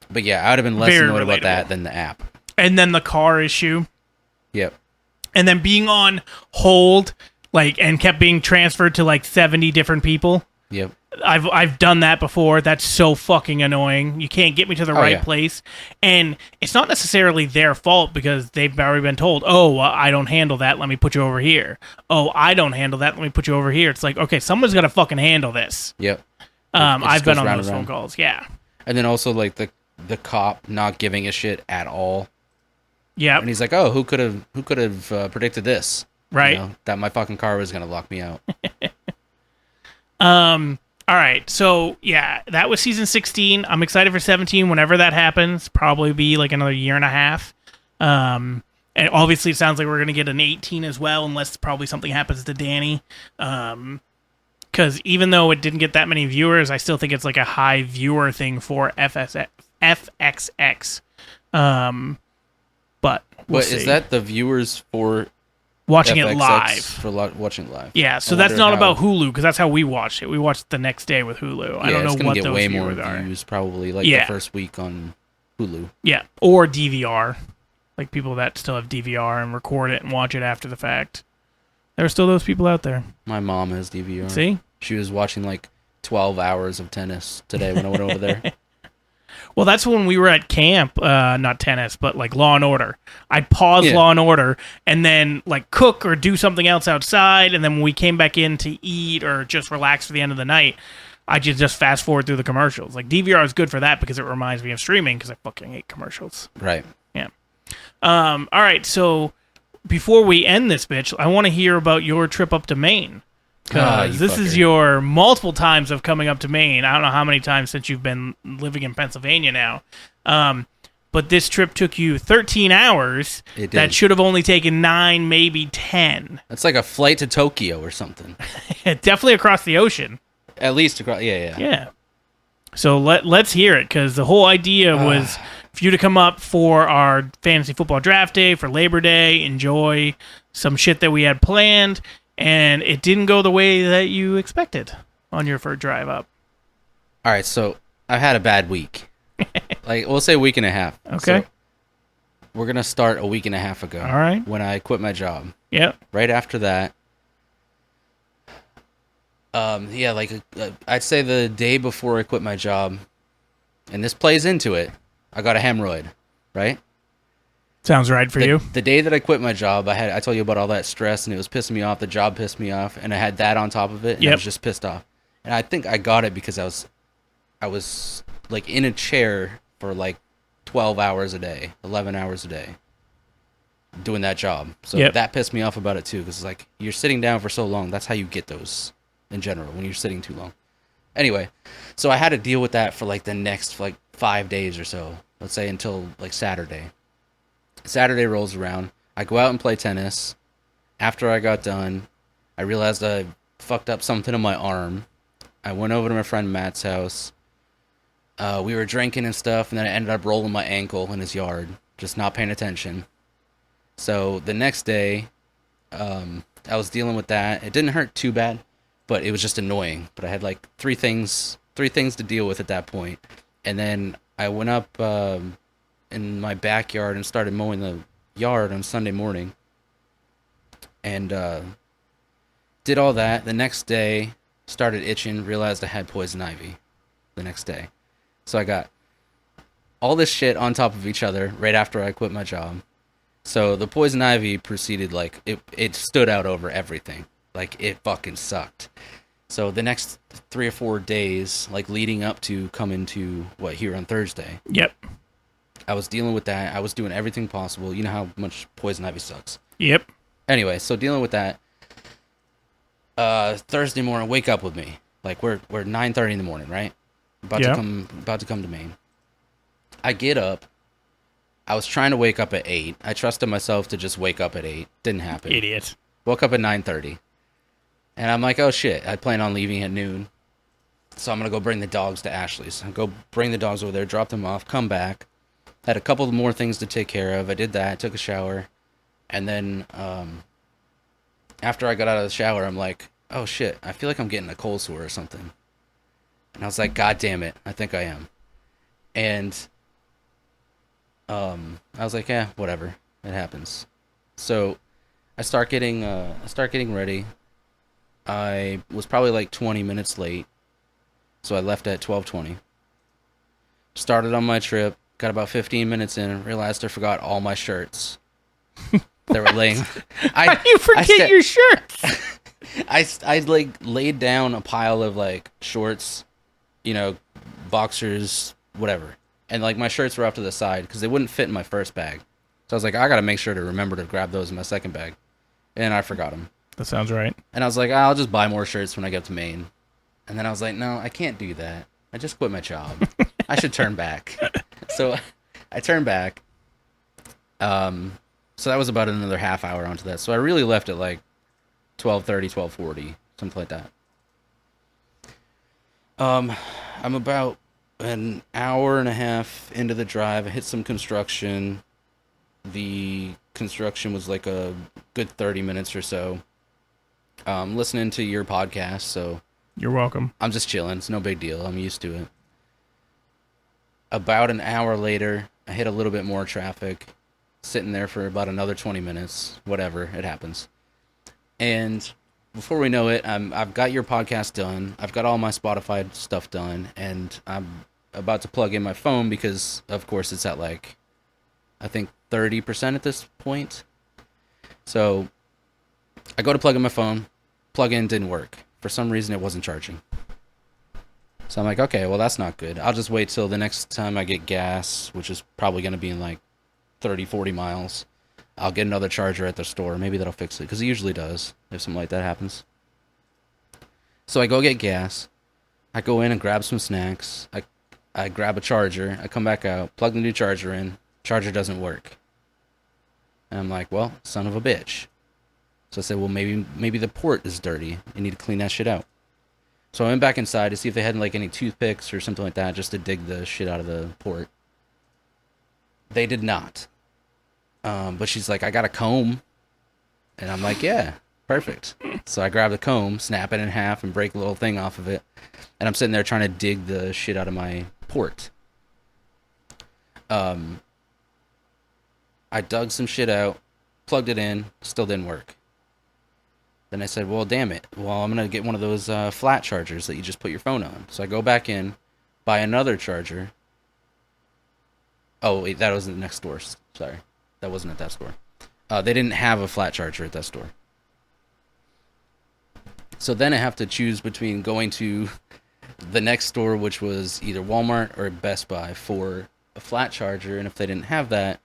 But yeah, I would have been less Very annoyed about relatable. that than the app. And then the car issue. Yep. And then being on hold, like, and kept being transferred to like 70 different people. Yep. I've done that before. That's so fucking annoying. You can't get me to the right place. And it's not necessarily their fault because they've already been told, oh, I don't handle that. Let me put you over here. Oh, I don't handle that. Let me put you over here. It's like, okay, someone's got to fucking handle this. Yep. I've been on those phone calls. Yeah. And then also like the cop not giving a shit at all. Yeah. And he's like, oh, who could have predicted this? Right. You know, that my fucking car was going to lock me out. All right, so yeah, that was season 16. I'm excited for 17. Whenever that happens, probably be like another year and a half. And obviously, it sounds like we're gonna get an 18 as well, unless probably something happens to Danny. Because even though it didn't get that many viewers, I still think it's like a high viewer thing for FXX. But we'll see. Is that the viewers for watching FXX it live? For watching it live. Yeah, so that's not about Hulu, because that's how we watched it. We watched it the next day with Hulu. Yeah, I don't know it's what get those way viewers more are. views probably like the first week on Hulu. Yeah, or DVR. Like people that still have DVR and record it and watch it after the fact. There are still those people out there. My mom has DVR. See? She was watching like 12 hours of tennis today when I went over there. Well, that's when we were at camp, not tennis, but like Law and Order. I'd pause Law and Order and then like cook or do something else outside, and then when we came back in to eat or just relax for the end of the night, I just fast forward through the commercials. Like DVR is good for that because it reminds me of streaming because I fucking hate commercials. Right. Yeah. All right, so before we end this bitch, I want to hear about your trip up to Maine. Because this is your multiple times of coming up to Maine. I don't know how many times since you've been living in Pennsylvania now. But this trip took you 13 hours. It did. That should have only taken 9, maybe 10. That's like a flight to Tokyo or something. Definitely across the ocean. At least across, yeah. So let's hear it, because the whole idea was for you to come up for our fantasy football draft day, for Labor Day, enjoy some shit that we had planned. And it didn't go the way that you expected on your first drive up. All right, so I've had a bad week. Like, we'll say a week and a half. Okay. So we're going to start a week and a half ago. All right. When I quit my job. Yep. Right after that. I'd say the day before I quit my job, and this plays into it, I got a hemorrhoid, right? Sounds right for you. The day that I quit my job, I told you about all that stress, and it was pissing me off. The job pissed me off, and I had that on top of it, and I was just pissed off. And I think I got it because I was like in a chair for like 12 hours a day, 11 hours a day, doing that job. So that pissed me off about it too, because it's like you're sitting down for so long. That's how you get those in general, when you're sitting too long. Anyway, so I had to deal with that for like the next like 5 days or so. Let's say until like Saturday. Saturday rolls around. I go out and play tennis. After I got done, I realized I fucked up something in my arm. I went over to my friend Matt's house. We were drinking and stuff, and then I ended up rolling my ankle in his yard, just not paying attention. So the next day, I was dealing with that. It didn't hurt too bad, but it was just annoying. But I had like three things to deal with at that point. And then I went up in my backyard and started mowing the yard on Sunday morning. And did all that. The next day, started itching, realized I had poison ivy the next day. So I got all this shit on top of each other right after I quit my job. So the poison ivy proceeded, like, it stood out over everything. Like, it fucking sucked. So the next 3 or 4 days, like, leading up to coming to, here on Thursday. Yep. I was dealing with that. I was doing everything possible. You know how much poison ivy sucks. Yep. Anyway, so dealing with that. Thursday morning, wake up with me. Like, we're 9:30 in the morning, right? About to come to Maine. I get up. I was trying to wake up at 8. I trusted myself to just wake up at 8. Didn't happen. Idiot. Woke up at 9:30. And I'm like, oh shit, I plan on leaving at noon. So I'm going to go bring the dogs to Ashley's. I go bring the dogs over there, drop them off, come back. Had a couple more things to take care of. I did that, took a shower. And then after I got out of the shower, I'm like, oh shit, I feel like I'm getting a cold sore or something. And I was like, God damn it, I think I am. And I was like, yeah, whatever, it happens. So I start getting ready. I was probably like 20 minutes late, so I left at 12:20. Started on my trip, got about 15 minutes in, and realized I forgot all my shirts. They were laying. How do you forget your shirts? I like laid down a pile of like shorts, boxers, whatever, and like my shirts were off to the side because they wouldn't fit in my first bag. So I was like, I gotta make sure to remember to grab those in my second bag, and I forgot them. That sounds right. And I was like, I'll just buy more shirts when I get to Maine. And then I was like, no, I can't do that. I just quit my job. I should turn back. So I turned back. So that was about another half hour onto that. So I really left at like 12:30, 12:40, something like that. I'm about an hour and a half into the drive. I hit some construction. The construction was like a good 30 minutes or so. Listening to your podcast, so you're welcome. I'm just chilling. It's no big deal. I'm used to it. About an hour later, I hit a little bit more traffic. Sitting there for about another 20 minutes. Whatever, it happens. And before we know it, I've got your podcast done. I've got all my Spotify stuff done, and I'm about to plug in my phone because, of course, it's at like, I think 30% at this point. So I go to plug in my phone. Plug in didn't work. For some reason, it wasn't charging. So I'm like, okay, well, that's not good. I'll just wait till the next time I get gas, which is probably going to be in like 30, 40 miles. I'll get another charger at the store. Maybe that'll fix it, because it usually does if something like that happens. So I go get gas. I go in and grab some snacks. I grab a charger. I come back out, plug the new charger in. Charger doesn't work. And I'm like, well, son of a bitch. So I said, well, maybe the port is dirty. You need to clean that shit out. So I went back inside to see if they had like any toothpicks or something like that, just to dig the shit out of the port. They did not. But she's like, I got a comb. And I'm like, yeah, perfect. So I grab the comb, snap it in half, and break a little thing off of it. And I'm sitting there trying to dig the shit out of my port. I dug some shit out, plugged it in, still didn't work. Then I said, well, damn it. Well, I'm going to get one of those flat chargers that you just put your phone on. So I go back in, buy another charger. Oh, wait, that was in the next store. Sorry. That wasn't at that store. They didn't have a flat charger at that store. So then I have to choose between going to the next store, which was either Walmart or Best Buy, for a flat charger. And if they didn't have that,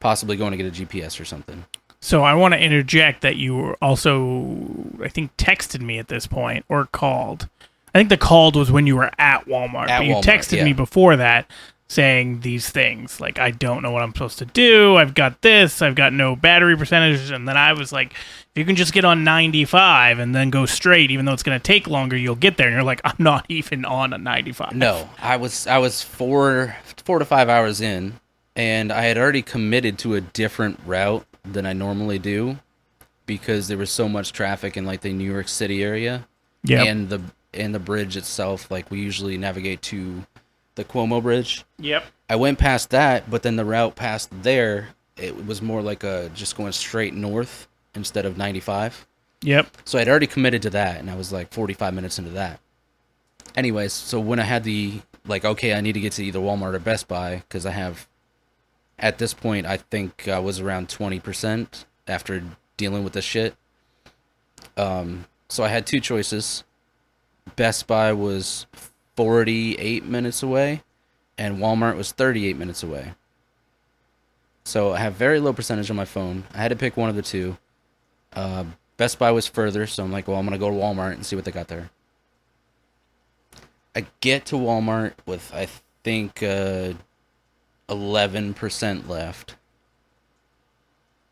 possibly going to get a GPS or something. So I want to interject that you were also, I think, texted me at this point or called. I think the called was when you were at Walmart. But you texted me before that saying these things. Like, I don't know what I'm supposed to do. I've got this. I've got no battery percentage. And then I was like, if you can just get on 95 and then go straight, even though it's going to take longer, you'll get there. And you're like, I'm not even on a 95. No, I was 4 to 5 hours in, and I had already committed to a different route than I normally do because there was so much traffic in like the New York City area. Yep. And the bridge itself. Like, we usually navigate to the Cuomo Bridge. Yep. I went past that, but then the route past there, it was more like just going straight north instead of 95. Yep. So I'd already committed to that, and I was like 45 minutes into that. Anyways, so when I had okay, I need to get to either Walmart or Best Buy, because I have, at this point, I think I was around 20% after dealing with this shit. So I had two choices. Best Buy was 48 minutes away, and Walmart was 38 minutes away. So I have very low percentage on my phone. I had to pick one of the two. Best Buy was further, so I'm like, well, I'm going to go to Walmart and see what they got there. I get to Walmart with, I think, 11% left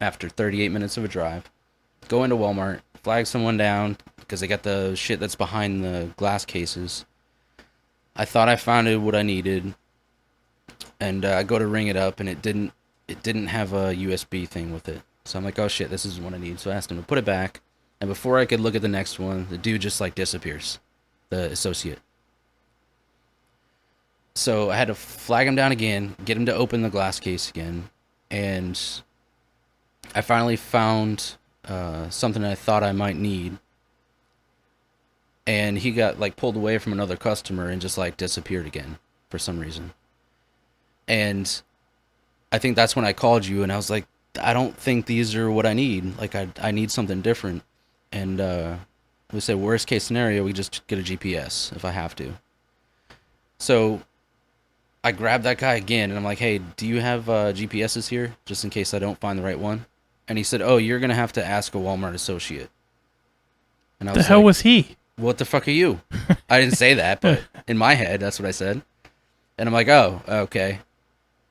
after 38 minutes of a drive. Go into Walmart, flag someone down because they got the shit that's behind the glass cases. I thought I found what I needed, and I go to ring it up, and it didn't have a USB thing with it. So I'm like, oh shit, this isn't what I need. So I asked him to put it back, and before I could look at the next one, the dude just like disappears, the associate. So I had to flag him down again, get him to open the glass case again, and I finally found something I thought I might need. And he got like pulled away from another customer and just like disappeared again for some reason. And I think that's when I called you and I was like, I don't think these are what I need. Like I need something different. And we said worst case scenario, we just get a GPS if I have to. So I grabbed that guy again and I'm like, hey, do you have GPSs here just in case I don't find the right one? And he said, oh, you're going to have to ask a Walmart associate. And I was the hell was he? What the fuck are you? I didn't say that, but in my head, that's what I said. And I'm like, oh, okay.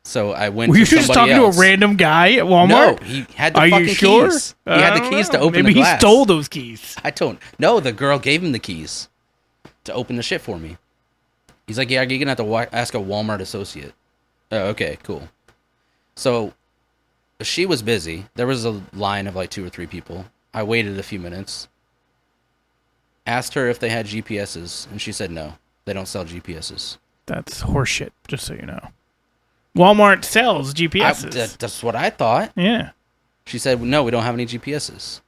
So I went Were to you somebody just talking else. to a random guy at Walmart? No, he had the Are fucking you sure? keys. He had the keys to open Maybe the glass. he stole those keys. I don't. No, the girl gave him the keys to open the shit for me. He's like, yeah, you're going to have to ask a Walmart associate. Oh, okay, cool. So she was busy. There was a line of like 2 or 3 people. I waited a few minutes. Asked her if they had GPSs, and she said no. They don't sell GPSs. That's horseshit, just so you know. Walmart sells GPSs. That's what I thought. Yeah. She said, no, we don't have any GPSs.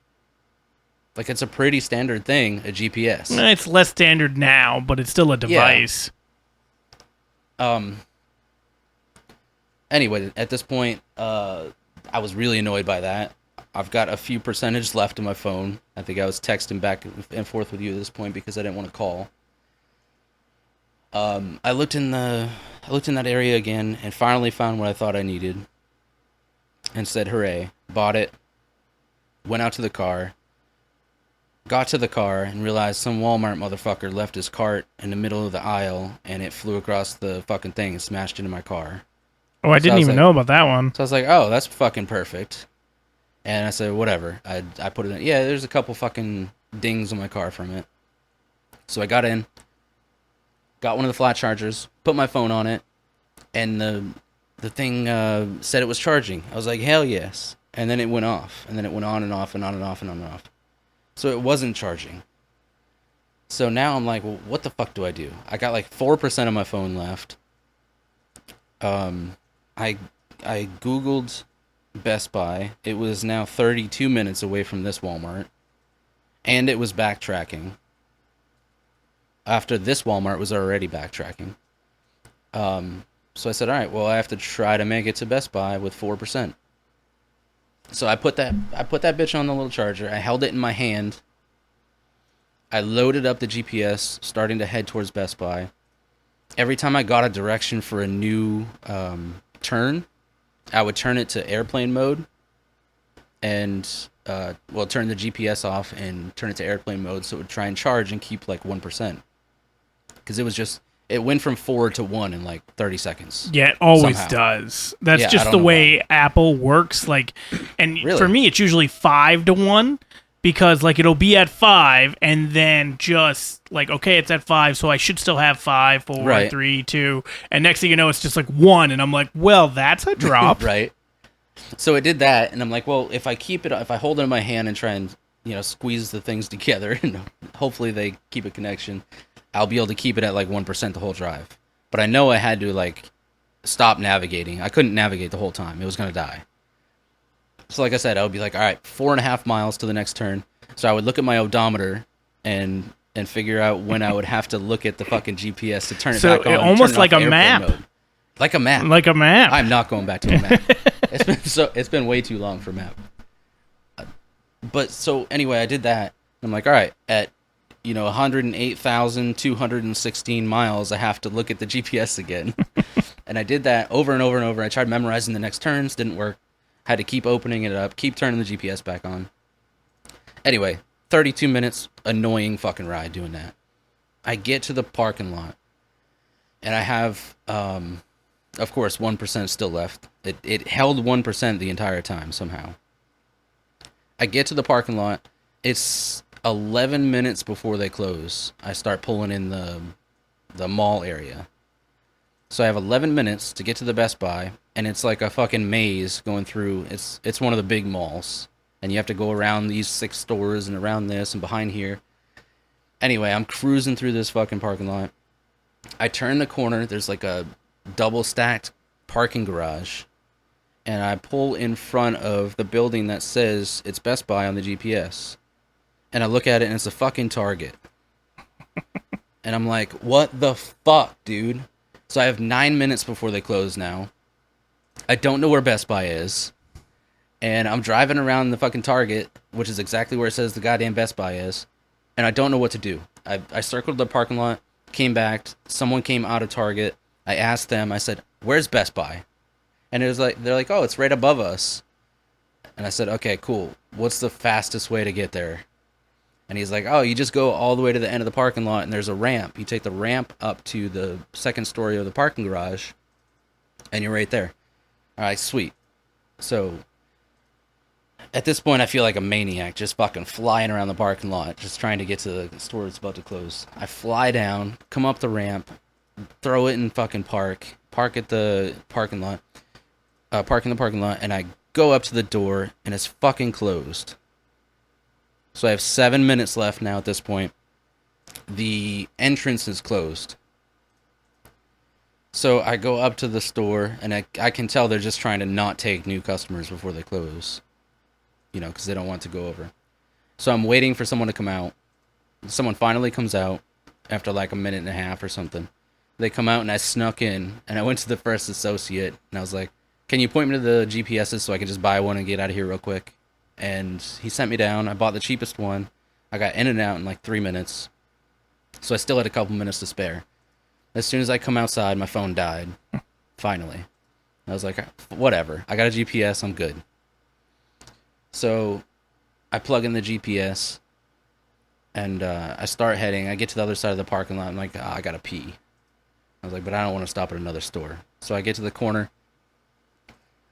Like, it's a pretty standard thing, a GPS. It's less standard now, but it's still a device. Yeah. Anyway, at this point, I was really annoyed by that. I've got a few percentage left in my phone. I think I was texting back and forth with you at this point because I didn't want to call. I looked in that area again and finally found what I thought I needed. And said, hooray, bought it. Went out to the car. Got to the car and realized some Walmart motherfucker left his cart in the middle of the aisle and it flew across the fucking thing and smashed into my car. Oh, I didn't even know about that one. So I was like, oh, that's fucking perfect. And I said, whatever. I put it in. Yeah, there's a couple fucking dings on my car from it. So I got in, got one of the flat chargers, put my phone on it, and the thing said it was charging. I was like, hell yes. And then it went off. And then it went on and off and on and off and on and off. So it wasn't charging. So now I'm like, well, what the fuck do I do? I got like 4% of my phone left. I Googled Best Buy. It was now 32 minutes away from this Walmart. And it was backtracking. After this Walmart was already backtracking. So I said, all right, well, I have to try to make it to Best Buy with 4%. So I put that bitch on the little charger. I held it in my hand. I loaded up the GPS, starting to head towards Best Buy. Every time I got a direction for a new turn, I would turn it to airplane mode and, turn the GPS off and turn it to airplane mode so it would try and charge and keep like 1%. Because it went from 4 to 1 in like 30 seconds. Yeah, it always somehow. does. That's just the way Apple works. Like, and Really? For me, it's usually 5 to 1 because like it'll be at 5 and then just like, okay, it's at 5, so I should still have 5, 4, Right. 3, 2. And next thing you know, it's just like 1. And I'm like, well, that's a drop. Right. So it did that. And I'm like, well, if I hold it in my hand and try and, squeeze the things together and hopefully they keep a connection, I'll be able to keep it at like 1% the whole drive. But I know I had to like stop navigating. I couldn't navigate the whole time. It was going to die. So like I said, I would be like, all right, 4.5 miles to the next turn. So I would look at my odometer and figure out when I would have to look at the fucking GPS to turn it back on. Almost turn it like off a airplane map. mode. Like a map. Like a map. I'm not going back to a map. It's been way too long for a map. But so anyway, I did that. I'm like, all right, at 108,216 miles, I have to look at the GPS again. And I did that over and over and over. I tried memorizing the next turns, didn't work. Had to keep opening it up, keep turning the GPS back on. Anyway, 32 minutes, annoying fucking ride doing that. I get to the parking lot, and I have Of course, 1% still left. It held 1% the entire time somehow. I get to the parking lot. It's 11 minutes before they close. I start pulling in the mall area. So I have 11 minutes to get to the Best Buy, and it's like a fucking maze going through. It's one of the big malls, and you have to go around these 6 stores and around this and behind here. Anyway, I'm cruising through this fucking parking lot. I turn the corner. There's like a double stacked parking garage, and I pull in front of the building that says it's Best Buy on the GPS. And I look at it, and it's a fucking Target. And I'm like, what the fuck, dude? So I have 9 minutes before they close now. I don't know where Best Buy is. And I'm driving around the fucking Target, which is exactly where it says the goddamn Best Buy is. And I don't know what to do. I circled the parking lot, came back. Someone came out of Target. I asked them, I said, where's Best Buy? And it was like, they're like, oh, it's right above us. And I said, okay, cool. What's the fastest way to get there? And he's like, oh, you just go all the way to the end of the parking lot, and there's a ramp. You take the ramp up to the second story of the parking garage, and you're right there. All right, sweet. So at this point, I feel like a maniac, just fucking flying around the parking lot, just trying to get to the store that's about to close. I fly down, come up the ramp, throw it in fucking park at the parking lot, park in the parking lot, and I go up to the door, and it's fucking closed. So I have 7 minutes left now at this point. The entrance is closed. So I go up to the store, and I can tell they're just trying to not take new customers before they close. You know, because they don't want to go over. So I'm waiting for someone to come out. Someone finally comes out after like a minute and a half or something. They come out, and I snuck in, and I went to the first associate, and I was like, can you point me to the GPSs so I can just buy one and get out of here real quick? And he sent me down. I bought the cheapest one. I got in and out in like 3 minutes. So I still had a couple minutes to spare. As soon as I come outside, my phone died. Finally. I was like, whatever. I got a GPS. I'm good. So I plug in the GPS. And I start heading. I get to the other side of the parking lot. I'm like, I gotta pee. I was like, but I don't want to stop at another store. So I get to the corner.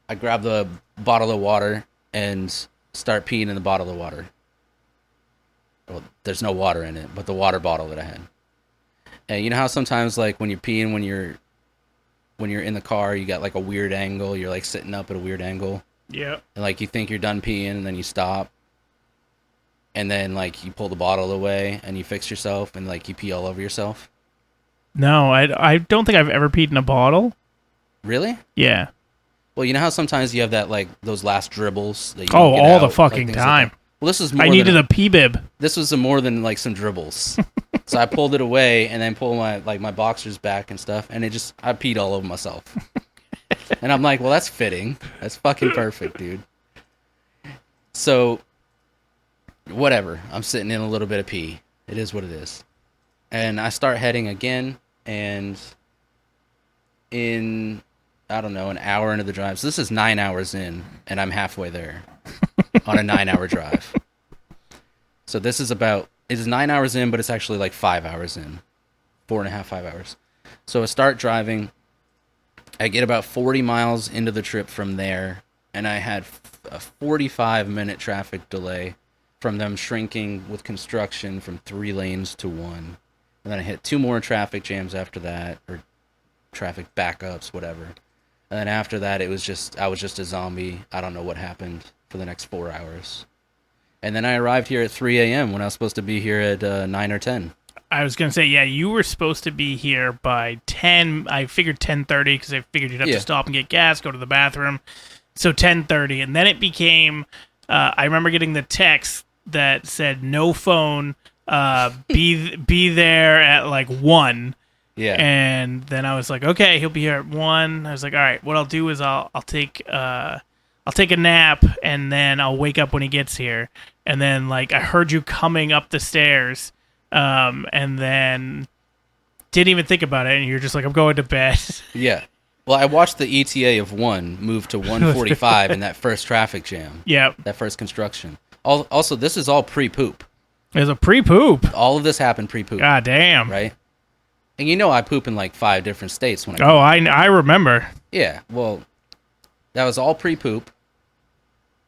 I grab the bottle of water and start peeing in the bottle of water. Well, there's no water in it, but the water bottle that I had. And you know how sometimes, like, when you're peeing, when you're in the car, you got like a weird angle. You're like sitting up at a weird angle. Yeah. And like you think you're done peeing, and then you stop. And then like you pull the bottle away, and you fix yourself, and like you pee all over yourself. No, I don't think I've ever peed in a bottle. Really? Yeah. Well, you know how sometimes you have that, like, those last dribbles that you all get the out, fucking like time. Like well, this is more I needed a pee bib. This was more than like some dribbles. So I pulled it away and then pulled my boxers back and stuff, and I peed all over myself. And I'm like, well, that's fitting. That's fucking perfect, dude. So whatever. I'm sitting in a little bit of pee. It is what it is. And I start heading again, and in, I don't know, an hour into the drive. So this is 9 hours in, and I'm halfway there on a 9-hour drive. So this is it's 9 hours in, but it's actually like 5 hours in. 4.5, 5 hours. So I start driving. I get about 40 miles into the trip from there, and I had a 45-minute traffic delay from them shrinking with construction from 3 lanes to 1. And then I hit 2 more traffic jams after that, or traffic backups, whatever. And then after that, I was just a zombie. I don't know what happened for the next 4 hours. And then I arrived here at 3 a.m. when I was supposed to be here at 9 or 10. I was going to say, yeah, you were supposed to be here by 10. I figured 10:30 because I figured you'd have to stop and get gas, go to the bathroom. So 10:30. And then it became, I remember getting the text that said, no phone, be there at like 1. Yeah. And then I was like, okay, he'll be here at 1. I was like, all right, what I'll do is I'll take a nap, and then I'll wake up when he gets here. And then like I heard you coming up the stairs, and then didn't even think about it, and you're just like, I'm going to bed. Yeah. Well, I watched the ETA of 1 move to 1:45 in that first traffic jam. Yeah. That first construction. Also, this is all pre-poop. There's a pre-poop. All of this happened pre-poop. God damn. Right? And you know I poop in like 5 different states when I Oh, I remember. Yeah, well, that was all pre-poop.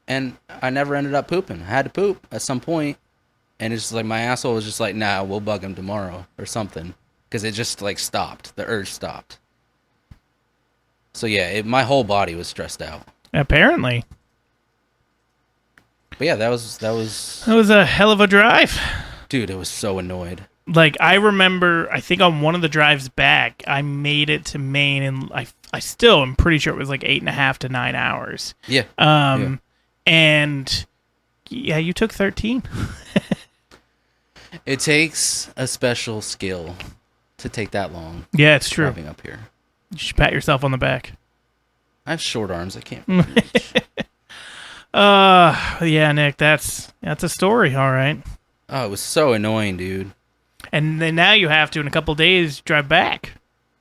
And I never ended up pooping. I had to poop at some point. And it's just like my asshole was just like, nah, we'll bug him tomorrow or something. Because it just like stopped. The urge stopped. So yeah, my whole body was stressed out. Apparently. But yeah, that was a hell of a drive. Dude, it was so annoyed. Like, I remember, I think on one of the drives back, I made it to Maine, and I still am pretty sure it was like 8.5 to 9 hours. Yeah. And yeah, you took 13. It takes a special skill to take that long. Yeah, it's true. Driving up here. You should pat yourself on the back. I have short arms. I can't reach. Yeah, Nick, that's a story, all right. Oh, it was so annoying, dude. And then now you have to, in a couple days, drive back.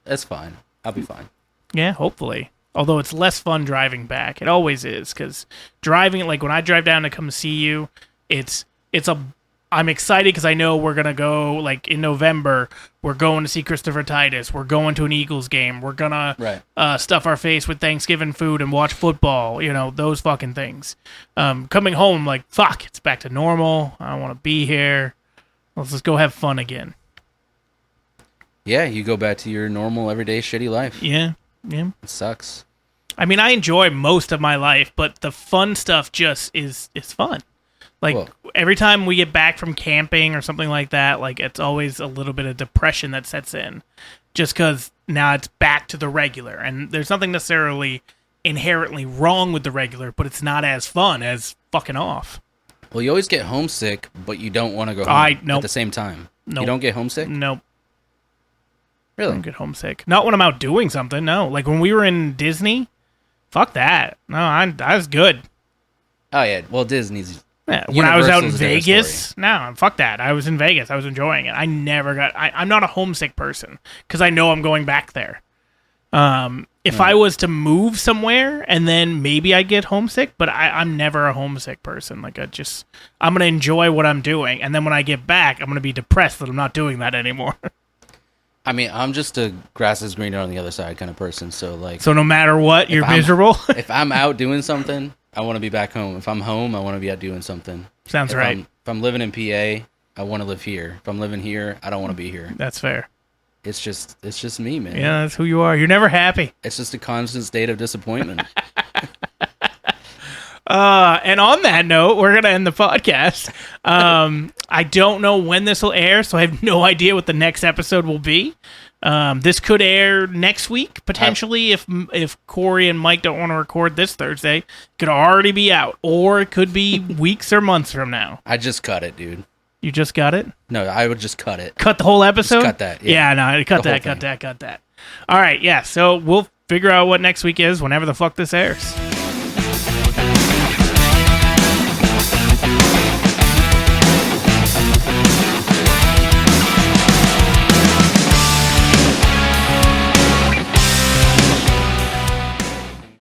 That's fine. I'll be fine. Yeah, hopefully. Although it's less fun driving back. It always is, because driving, like when I drive down to come see you, I'm excited because I know we're going to go, like in November, we're going to see Christopher Titus. We're going to an Eagles game. We're going to stuff our face with Thanksgiving food and watch football, those fucking things. Coming home, I'm like, fuck, it's back to normal. I don't want to be here. Let's just go have fun again. Yeah, you go back to your normal, everyday, shitty life. Yeah. It sucks. I mean, I enjoy most of my life, but the fun stuff just is fun. Like, every time we get back from camping or something like that, like, it's always a little bit of depression that sets in. Just because now it's back to the regular. And there's nothing necessarily inherently wrong with the regular, but it's not as fun as fucking off. Well, you always get homesick, but you don't want to go home at the same time. Nope. You don't get homesick? Nope. Really? I don't get homesick. Not when I'm out doing something, no. Like when we were in Disney, fuck that. No, I was good. Oh, yeah. Well, Disney's... Yeah, when I was out in Vegas, no, fuck that. I was in Vegas. I was enjoying it. I never got... I'm not a homesick person because I know I'm going back there. If I was to move somewhere and then maybe I get homesick, but I'm never a homesick person. Like I'm going to enjoy what I'm doing. And then when I get back, I'm going to be depressed that I'm not doing that anymore. I mean, I'm just a grass is greener on the other side kind of person. So no matter what, you're miserable. If I'm out doing something, I want to be back home. If I'm home, I want to be out doing something. Sounds right. If I'm living in PA, I want to live here. If I'm living here, I don't want to be here. That's fair. It's just me, man. Yeah, that's who you are. You're never happy. It's just a constant state of disappointment. And on that note, we're going to end the podcast. I don't know when this will air, so I have no idea what the next episode will be. This could air next week, potentially, if Corey and Mike don't want to record this Thursday. It could already be out, or it could be weeks or months from now. I just cut it, dude. You just got it? No, I would just cut it. Cut the whole episode? Just cut that. Yeah, no, cut that. All right, yeah, so we'll figure out what next week is whenever the fuck this airs.